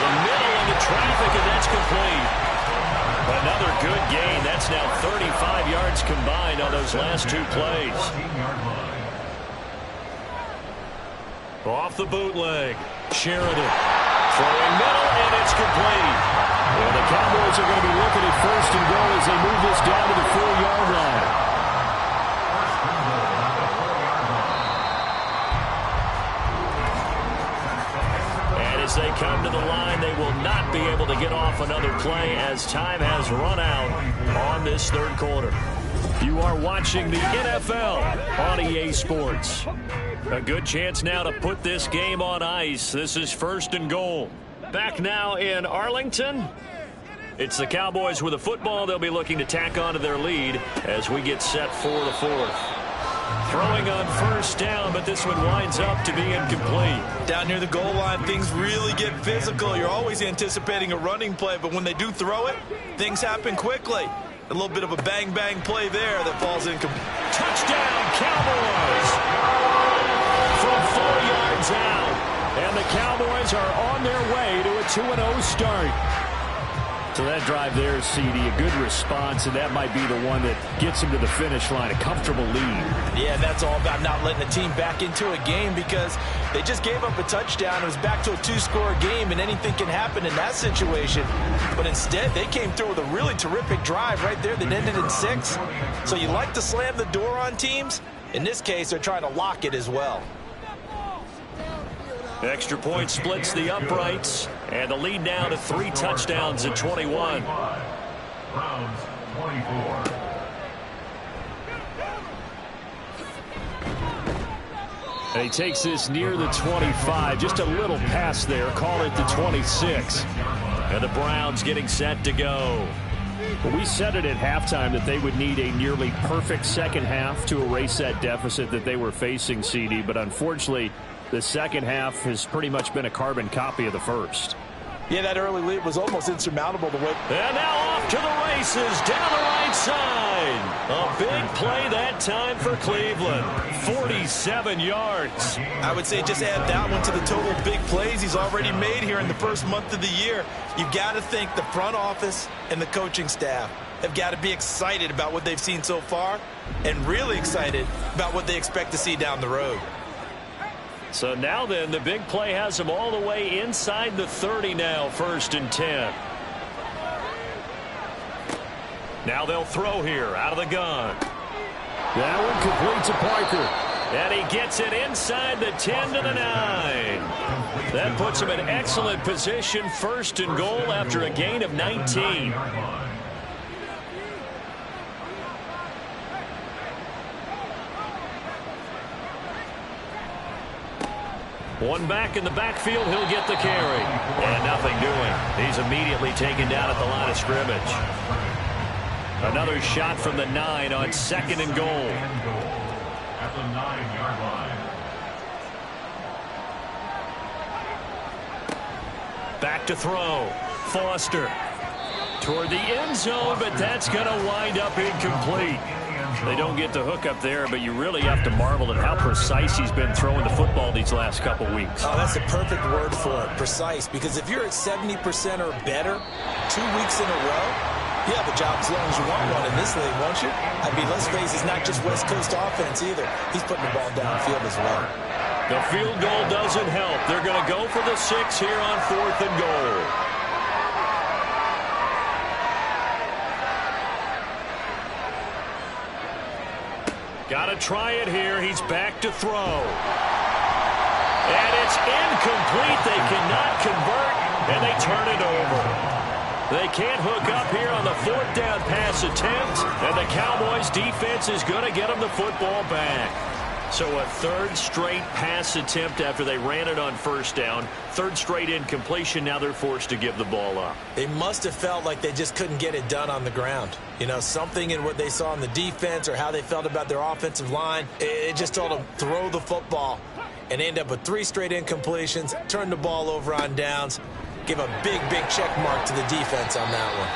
the middle of the traffic, and that's complete. Another good gain. That's now 35 yards combined on those last 2 plays. Off the bootleg. Sheridan. Throwing middle, and it's complete. And the Cowboys are going to be looking at 1st and goal as they move this down to the 4-yard line. And as they come to the line, they will not be able to get off another play as time has run out on this 3rd quarter. You are watching the NFL on EA Sports. A good chance now to put this game on ice. This is 1st and goal. Back now in Arlington. It's the Cowboys with a football. They'll be looking to tack onto their lead as we get set for the 4th. Throwing on 1st down, but this one winds up to be incomplete. Down near the goal line, things really get physical. You're always anticipating a running play, but when they do throw it, things happen quickly. A little bit of a bang-bang play there that falls incomplete. Touchdown, Cowboys! From 4 yards out. And the Cowboys are on their way to a 2-0 start. So that drive there, CD, a good response, and that might be the one that gets them to the finish line, a comfortable lead. Yeah, that's all about not letting the team back into a game because they just gave up a touchdown. It was back to a 2-score game, and anything can happen in that situation. But instead, they came through with a really terrific drive right there that ended in 6. So you like to slam the door on teams. In this case, they're trying to lock it as well. Extra point splits the uprights, and the lead now to 3 touchdowns at 21. Browns 24. And he takes this near the 25, just a little pass there, call it the 26. And the Browns getting set to go. Well, we said it at halftime that they would need a nearly perfect second half to erase that deficit that they were facing, CD, but unfortunately, the second half has pretty much been a carbon copy of the first. Yeah, that early lead was almost insurmountable the way. And now off to the races down the right side. A big play that time for Cleveland. 47 yards. I would say just add that one to the total big plays he's already made here in the first month of the year. You've got to think the front office and the coaching staff have got to be excited about what they've seen so far and really excited about what they expect to see down the road. So now then, the big play has them all the way inside the 30 now, 1st and 10. Now they'll throw here out of the gun. That one complete to Parker. And he gets it inside the 10 to the 9. That puts him in excellent position, 1st and goal after a gain of 19. One back in the backfield, he'll get the carry. And nothing doing. He's immediately taken down at the line of scrimmage. Another shot from the 9 on 2nd and goal. At the 9-yard line. Back to throw. Foster. Toward the end zone, but that's going to wind up incomplete. They don't get the hook up there, but you really have to marvel at how precise he's been throwing the football these last couple weeks. Oh, that's the perfect word for it, precise, because if you're at 70% or better 2 weeks in a row, you have a job as long as you want one in this league, won't you? I mean, let's face it, it's not just West Coast offense either. He's putting the ball downfield as well. The field goal doesn't help. They're going to go for the 6 here on 4th and goal. Got to try it here. He's back to throw. And it's incomplete. They cannot convert, and they turn it over. They can't hook up here on the 4th down pass attempt, and the Cowboys defense is going to get them the football back. So a 3rd straight pass attempt after they ran it on 1st down. 3rd straight incompletion. Now they're forced to give the ball up. They must have felt like they just couldn't get it done on the ground. You know, something in what they saw in the defense or how they felt about their offensive line, it just told them throw the football and end up with 3 straight incompletions, turn the ball over on downs, give a big, big check mark to the defense on that one.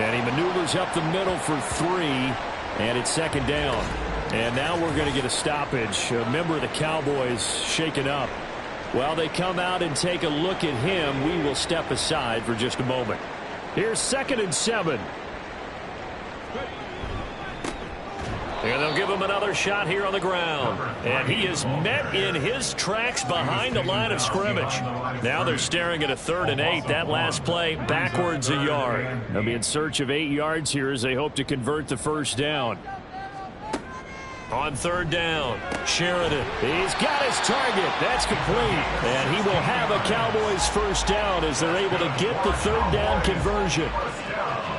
And he maneuvers up the middle for 3, and it's 2nd down. And now we're going to get a stoppage. A member of the Cowboys shaken up. While they come out and take a look at him, we will step aside for just a moment. Here's 2nd and 7. And they'll give him another shot here on the ground. And he is met in his tracks behind the line of scrimmage. Now they're staring at a 3rd and 8. That last play backwards a yard. They'll be in search of 8 yards here as they hope to convert the first down. On 3rd down, Sheridan. He's got his target. That's complete. And he will have a Cowboys first down as they're able to get the 3rd down conversion.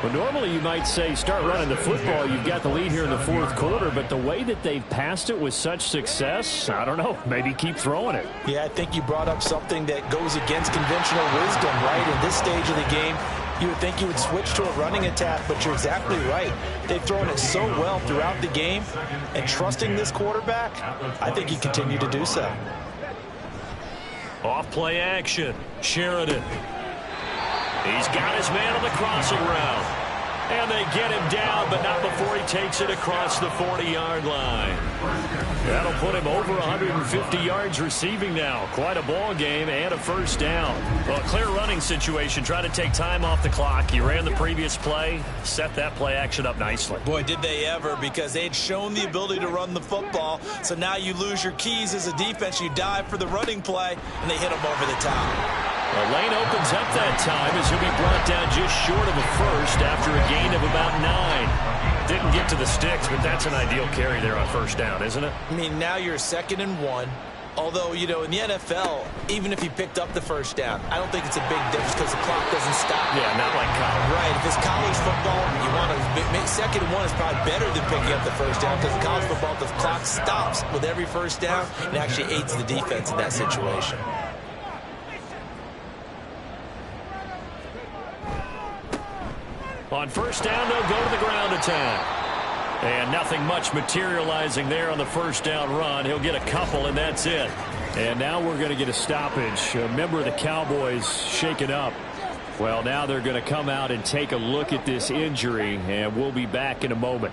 But normally you might say start running the football. You've got the lead here in the 4th quarter. But the way that they've passed it with such success, I don't know. Maybe keep throwing it. Yeah, I think you brought up something that goes against conventional wisdom, right? In this stage of the game, you would think you would switch to a running attack, but you're exactly right. They've thrown it so well throughout the game, and trusting this quarterback, I think you continue to do so. Off play action, Sheridan. He's got his man on the crossing route. And they get him down, but not before he takes it across the 40-yard line. That'll put him over 150 yards receiving now. Quite a ball game and a first down. Well, a clear running situation. Try to take time off the clock. He ran the previous play, set that play action up nicely. Boy, did they ever, because they'd shown the ability to run the football. So now you lose your keys as a defense. You dive for the running play, and they hit him over the top. The lane opens up that time as he'll be brought down just short of a first after a gain of about 9. Didn't get to the sticks, but that's an ideal carry there on first down, isn't it? I mean, now you're 2nd and 1. Although, you know, in the NFL, even if he picked up the first down, I don't think it's a big difference because the clock doesn't stop. Yeah, not like college. Right. If it's college football, you want to make 2nd and 1 is probably better than picking up the first down because in college football, the clock stops with every first down and actually aids the defense in that situation. On first down, they'll go to the ground attack. And nothing much materializing there on the first down run. He'll get a couple, and that's it. And now we're going to get a stoppage. A member of the Cowboys shaken up. Well, now they're going to come out and take a look at this injury, and we'll be back in a moment.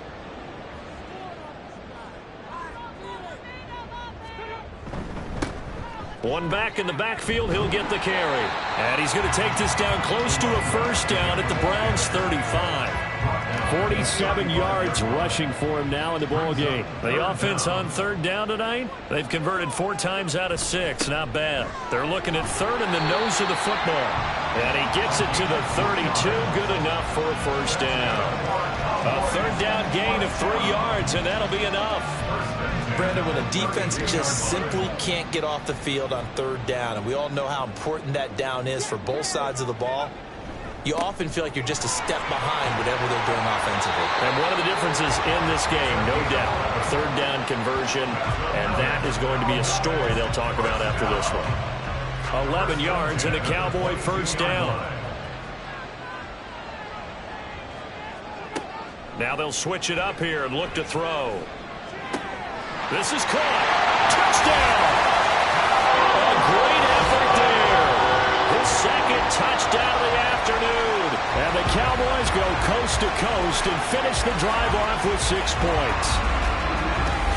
One back in the backfield, he'll get the carry. And he's going to take this down close to a first down at the Browns' 35. 47 yards rushing for him now in the ball game. The offense on 3rd down tonight, they've converted 4 times out of 6. Not bad. They're looking at 3rd in the nose of the football. And he gets it to the 32. Good enough for a first down. A 3rd down gain of 3 yards, and that'll be enough. Brandon, when a defense just simply can't get off the field on 3rd down, and we all know how important that down is for both sides of the ball, you often feel like you're just a step behind whatever they're doing offensively. And one of the differences in this game, no doubt, a 3rd down conversion, and that is going to be a story they'll talk about after this one. 11 yards and a Cowboy first down. Now they'll switch it up here and look to throw. This is caught. Touchdown! A great effort there. His 2nd touchdown of the afternoon. And the Cowboys go coast to coast and finish the drive off with 6 points.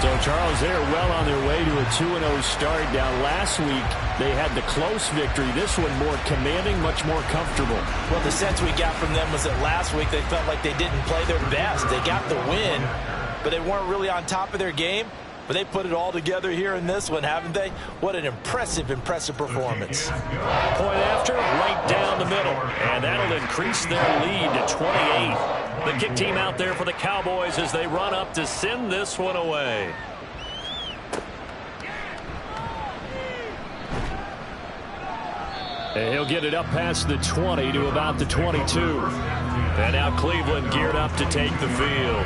So, Charles, they are well on their way to a 2-0 start. Now, last week, they had the close victory. This one more commanding, much more comfortable. Well, the sense we got from them was that last week they felt like they didn't play their best. They got the win, but they weren't really on top of their game. But they put it all together here in this one, haven't they? What an impressive performance. Point after, right down the middle. And that'll increase their lead to 28. The kick team out there for the Cowboys as they run up to send this one away. And he'll get it up past the 20 to about the 22. And now Cleveland geared up to take the field.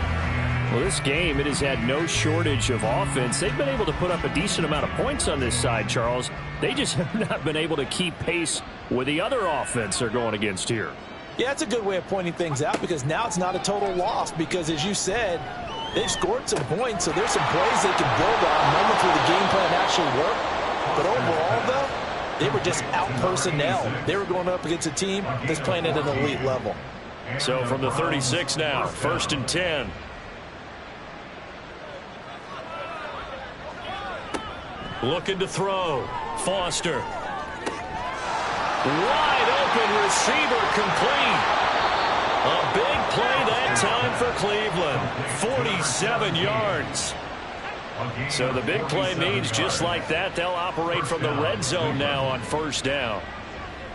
Well, this game, it has had no shortage of offense. They've been able to put up a decent amount of points on this side, Charles. They just have not been able to keep pace with the other offense they're going against here. Yeah, it's a good way of pointing things out because now it's not a total loss because, as you said, they've scored some points, so there's some plays they can build on, moments where the game plan actually worked. But overall, though, they were just out personnel. They were going up against a team that's playing at an elite level. So from the 36 now, 1st and 10. Looking to throw. Foster. Wide open receiver complete. A big play that time for Cleveland. 47 yards. So the big play means just like that, they'll operate from the red zone now on first down.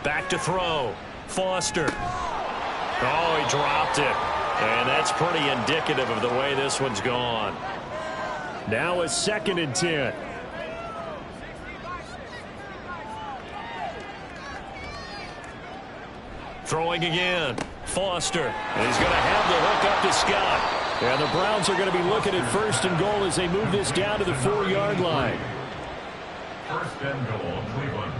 Back to throw. Foster. Oh, he dropped it. And that's pretty indicative of the way this one's gone. Now a 2nd and 10. Throwing again. Foster. And he's going to have the hook up to Scott. And the Browns are going to be looking at 1st and goal as they move this down to the 4-yard line. 1st and goal, Cleveland.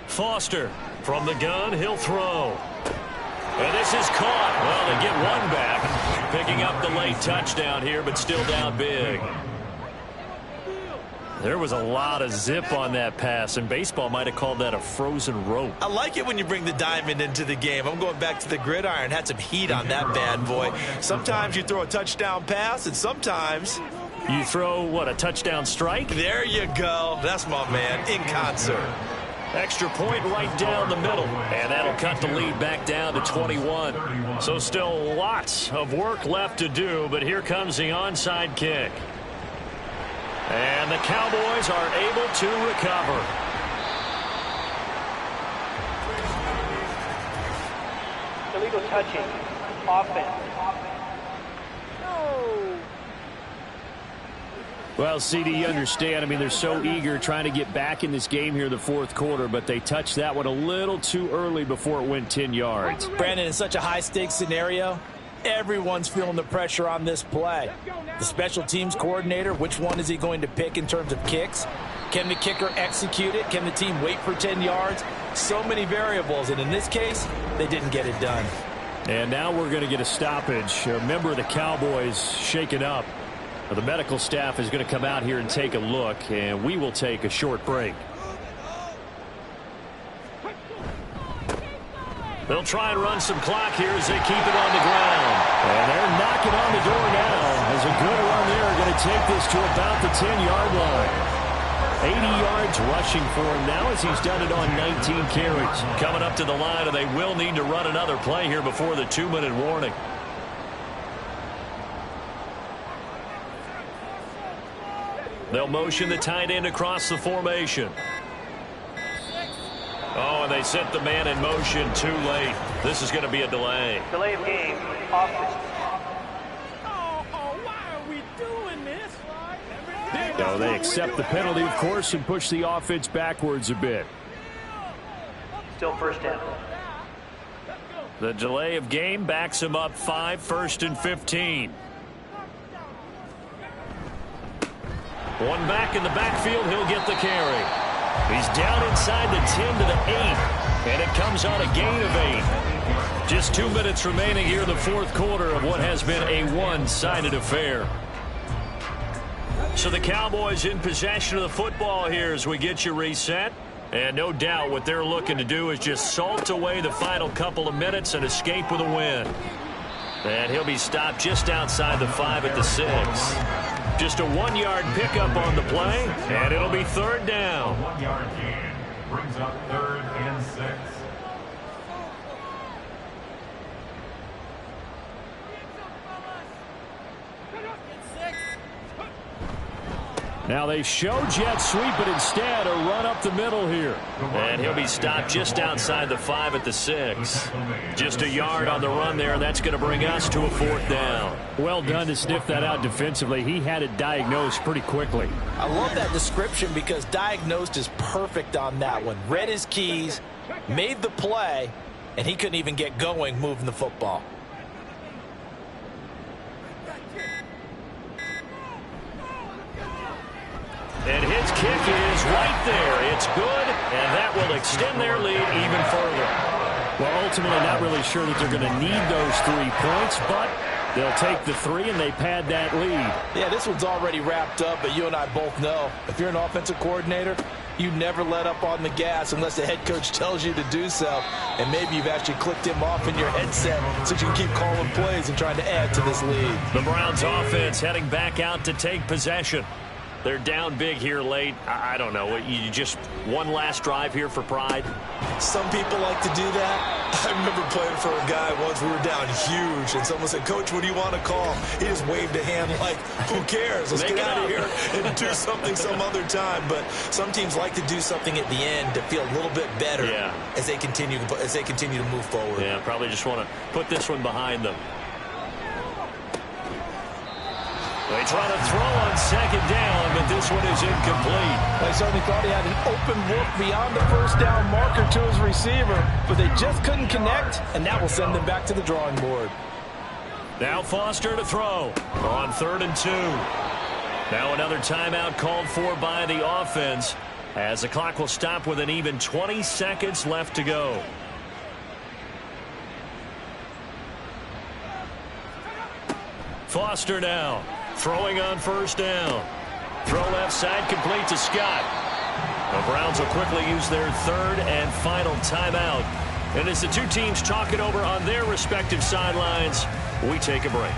Foster from the gun. He'll throw. And this is caught. Well, they get one back. Picking up the late touchdown here, but still down big. There was a lot of zip on that pass, and baseball might have called that a frozen rope. I like it when you bring the diamond into the game. I'm going back to the gridiron. Had some heat on that bad boy. Sometimes you throw a touchdown pass, and sometimes you throw, what, a touchdown strike? There you go. That's my man, in concert. Extra point right down the middle, and that'll cut the lead back down to 21. So still lots of work left to do, but here comes the onside kick. And the Cowboys are able to recover. Illegal touching. Offense. No. Well, CD, you understand. I mean, they're so eager trying to get back in this game here in the 4th quarter, but they touched that one a little too early before it went 10 yards. Brandon, in such a high-stakes scenario, everyone's feeling the pressure on this play. The special teams coordinator, which one is he going to pick in terms of kicks? Can the kicker execute it? Can the team wait for 10 yards? So many variables, and in this case, they didn't get it done. And now we're going to get a stoppage. A member of the Cowboys shaken up. The medical staff is going to come out here and take a look, and we will take a short break. They'll try and run some clock here as they keep it on the ground. And they're knocking on the door now. As a good run there, going to take this to about the 10-yard line. 80 yards rushing for him now as he's done it on 19 carries. Coming up to the line, and they will need to run another play here before the 2-minute warning. They'll motion the tight end across the formation. Oh, and they set the man in motion too late. This is going to be a delay. Delay of game. Offense. Why are we doing this? So they accept the penalty, of course, and push the offense backwards a bit. Still 1st down. The delay of game backs him up 5, 1st and 15. One back in the backfield, he'll get the carry. He's down inside the 10 to the 8, and it comes on a gain of 8. Just 2 minutes remaining here in the 4th quarter of what has been a one-sided affair. So the Cowboys in possession of the football here as we get you reset. And no doubt what they're looking to do is just salt away the final couple of minutes and escape with a win. And he'll be stopped just outside the 5 at the 6. Just a 1-yard pickup on the play, and it'll be 3rd down. A 1-yard gain brings up 3rd and 6. Now they show jet sweep, but instead a run up the middle here. And he'll be stopped just outside the 5 at the 6. Just a yard on the run there, and that's going to bring us to a 4th down. Well done to sniff that out defensively. He had it diagnosed pretty quickly. I love that description because diagnosed is perfect on that one. Read his keys, made the play, and he couldn't even get going moving the football. And his kick is right there. It's good, and that will extend their lead even further. Well, ultimately, not really sure that they're going to need those 3 points, but they'll take the 3 and they pad that lead. Yeah, this one's already wrapped up, but you and I both know if you're an offensive coordinator, you never let up on the gas unless the head coach tells you to do so. And maybe you've actually clicked him off in your headset so you can keep calling plays and trying to add to this lead. The Browns offense heading back out to take possession. They're down big here late. I don't know. You just one last drive here for pride? Some people like to do that. I remember playing for a guy once. We were down huge, and someone said, "Coach, what do you want to call?" He just waved a hand like, who cares? Let's get out of here and do something some other time. But some teams like to do something at the end to feel a little bit better as they continue to move forward. Yeah, probably just want to put this one behind them. They try to throw on second down, but this one is incomplete. They certainly thought he had an open look beyond the first down marker to his receiver, but they just couldn't connect, and that will send them back to the drawing board. Now Foster to throw on 3rd and 2. Now another timeout called for by the offense as the clock will stop with an even 20 seconds left to go. Foster now. Throwing on 1st down. Throw left side complete to Scott. The Browns will quickly use their 3rd and final timeout. And as the two teams talk it over on their respective sidelines, we take a break.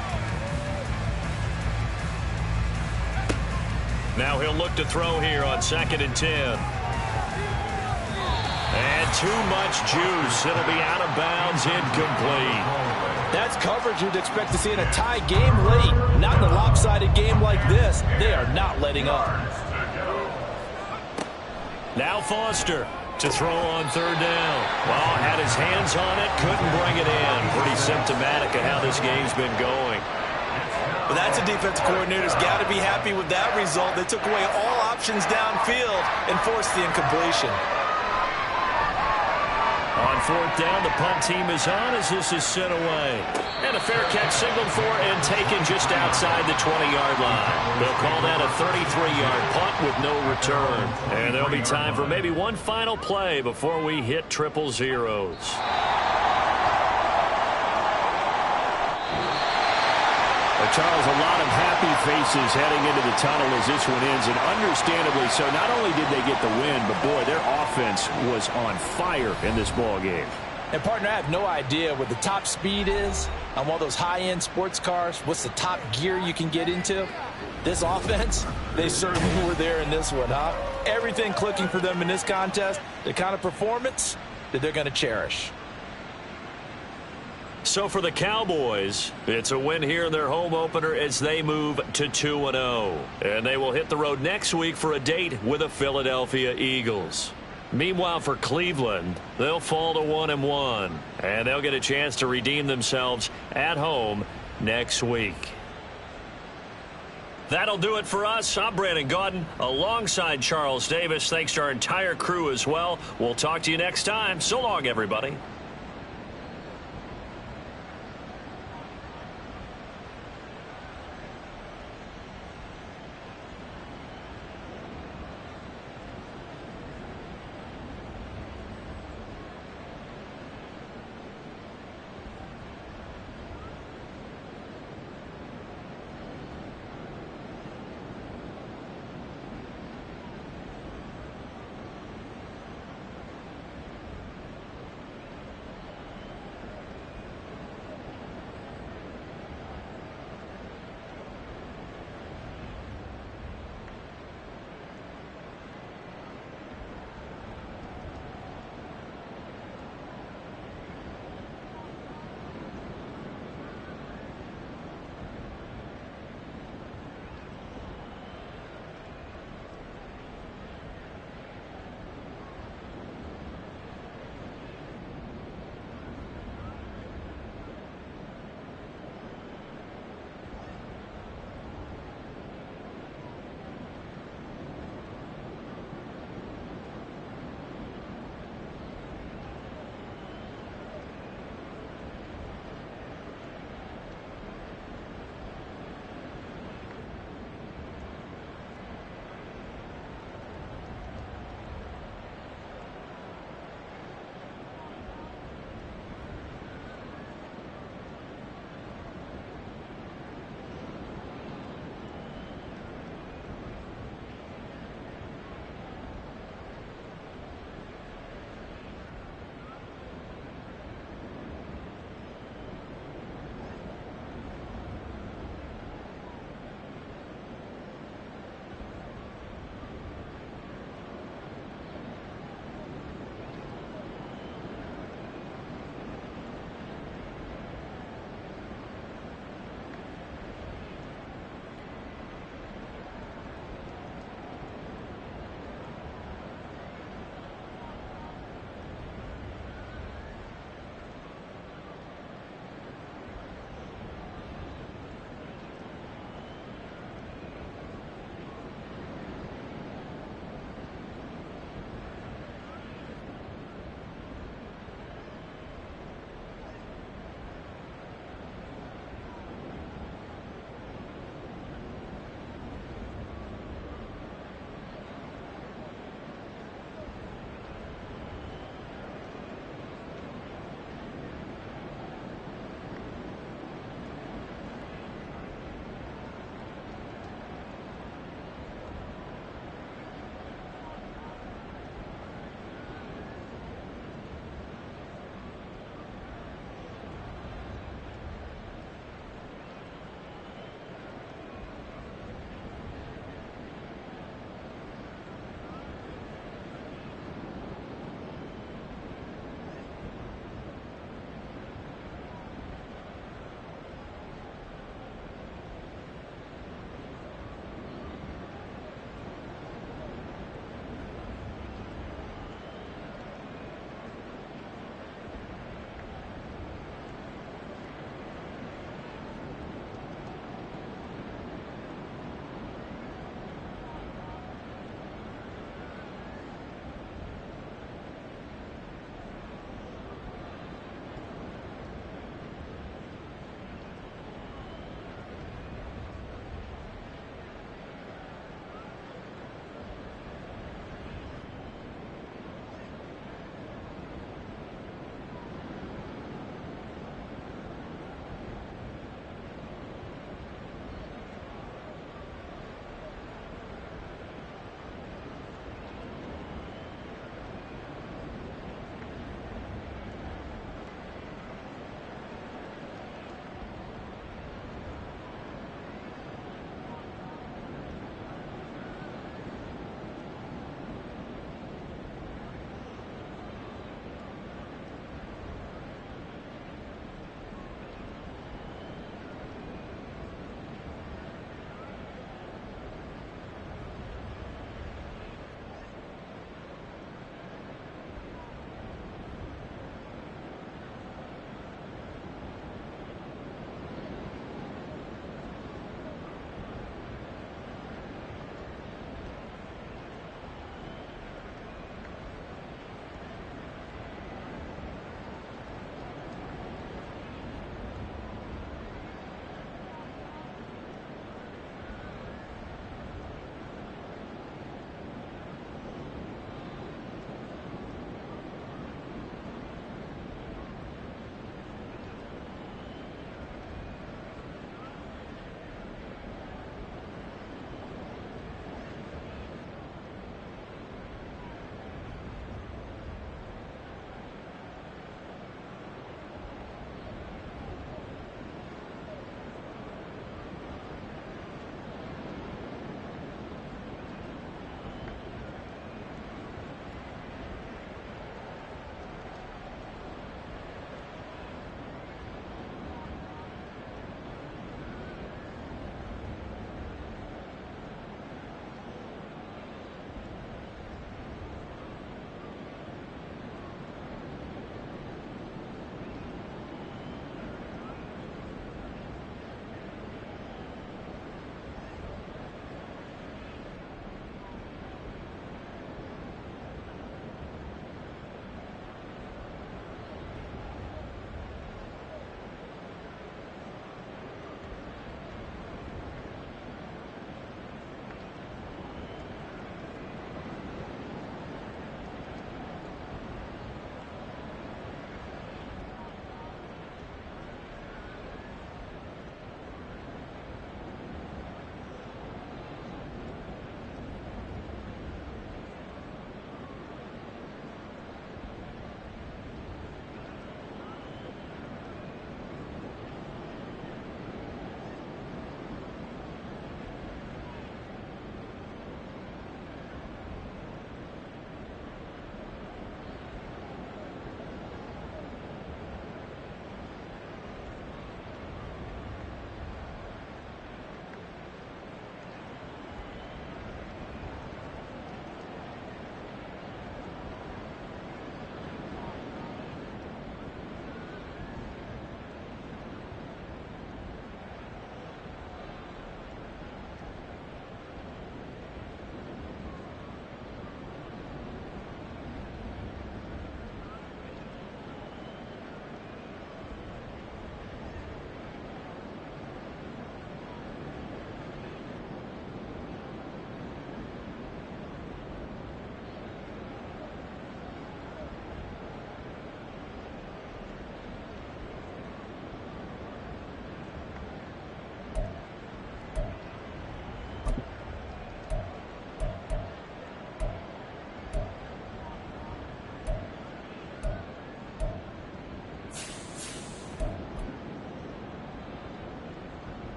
Now he'll look to throw here on 2nd and 10. And too much juice. It'll be out of bounds, incomplete. That's coverage you'd expect to see in a tie game late. Not in a lopsided game like this. They are not letting up. Now Foster to throw on 3rd down. Well, had his hands on it, couldn't bring it in. Pretty symptomatic of how this game's been going. But that's a defensive coordinator's got to be happy with that result. They took away all options downfield and forced the incompletion. On 4th down, the punt team is on as this is sent away. And a fair catch signaled for and taken just outside the 20-yard line. They'll call that a 33-yard punt with no return. And there'll be time for maybe one final play before we hit triple zeros. Charles, a lot of happy faces heading into the tunnel as this one ends, and understandably so. Not only did they get the win, but boy, their offense was on fire in this ball game. And partner, I have no idea what the top speed is on one of those high-end sports cars. What's the top gear you can get into? This offense, they certainly were there in this one, huh? Everything clicking for them in this contest, the kind of performance that they're going to cherish. So for the Cowboys, it's a win here in their home opener as they move to 2-0. And they will hit the road next week for a date with the Philadelphia Eagles. Meanwhile, for Cleveland, they'll fall to 1-1. And they'll get a chance to redeem themselves at home next week. That'll do it for us. I'm Brandon Gaudin alongside Charles Davis. Thanks to our entire crew as well. We'll talk to you next time. So long, everybody.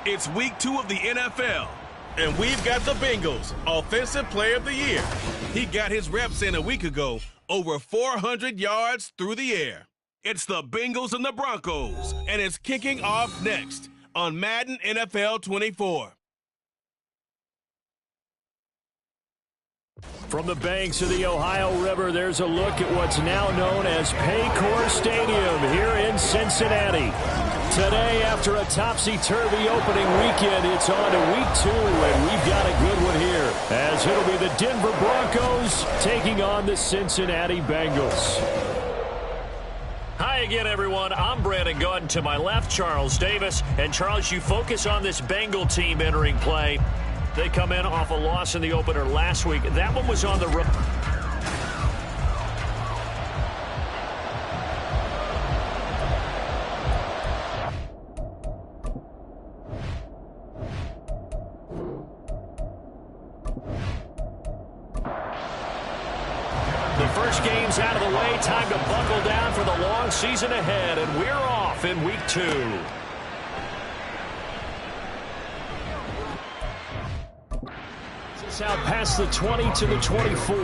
It's week 2 of the NFL, and we've got the Bengals Offensive Player of the Year. He got his reps in a week ago, over 400 yards through the air. It's the Bengals and the Broncos, and it's kicking off next on Madden NFL 24. From the banks of the Ohio River, there's a look at what's now known as Paycor Stadium here in Cincinnati. Today, after a topsy-turvy opening weekend, it's on to week 2, and we've got a good one here, as it'll be the Denver Broncos taking on the Cincinnati Bengals. Hi again, everyone. I'm Brandon Gunn. To my left, Charles Davis. And, Charles, you focus on this Bengal team entering play. They come in off a loss in the opener last week. That one was on the road. The first game's out of the way. Time to buckle down for the long season ahead. And we're off in week 2. Out past the 20 to the 24.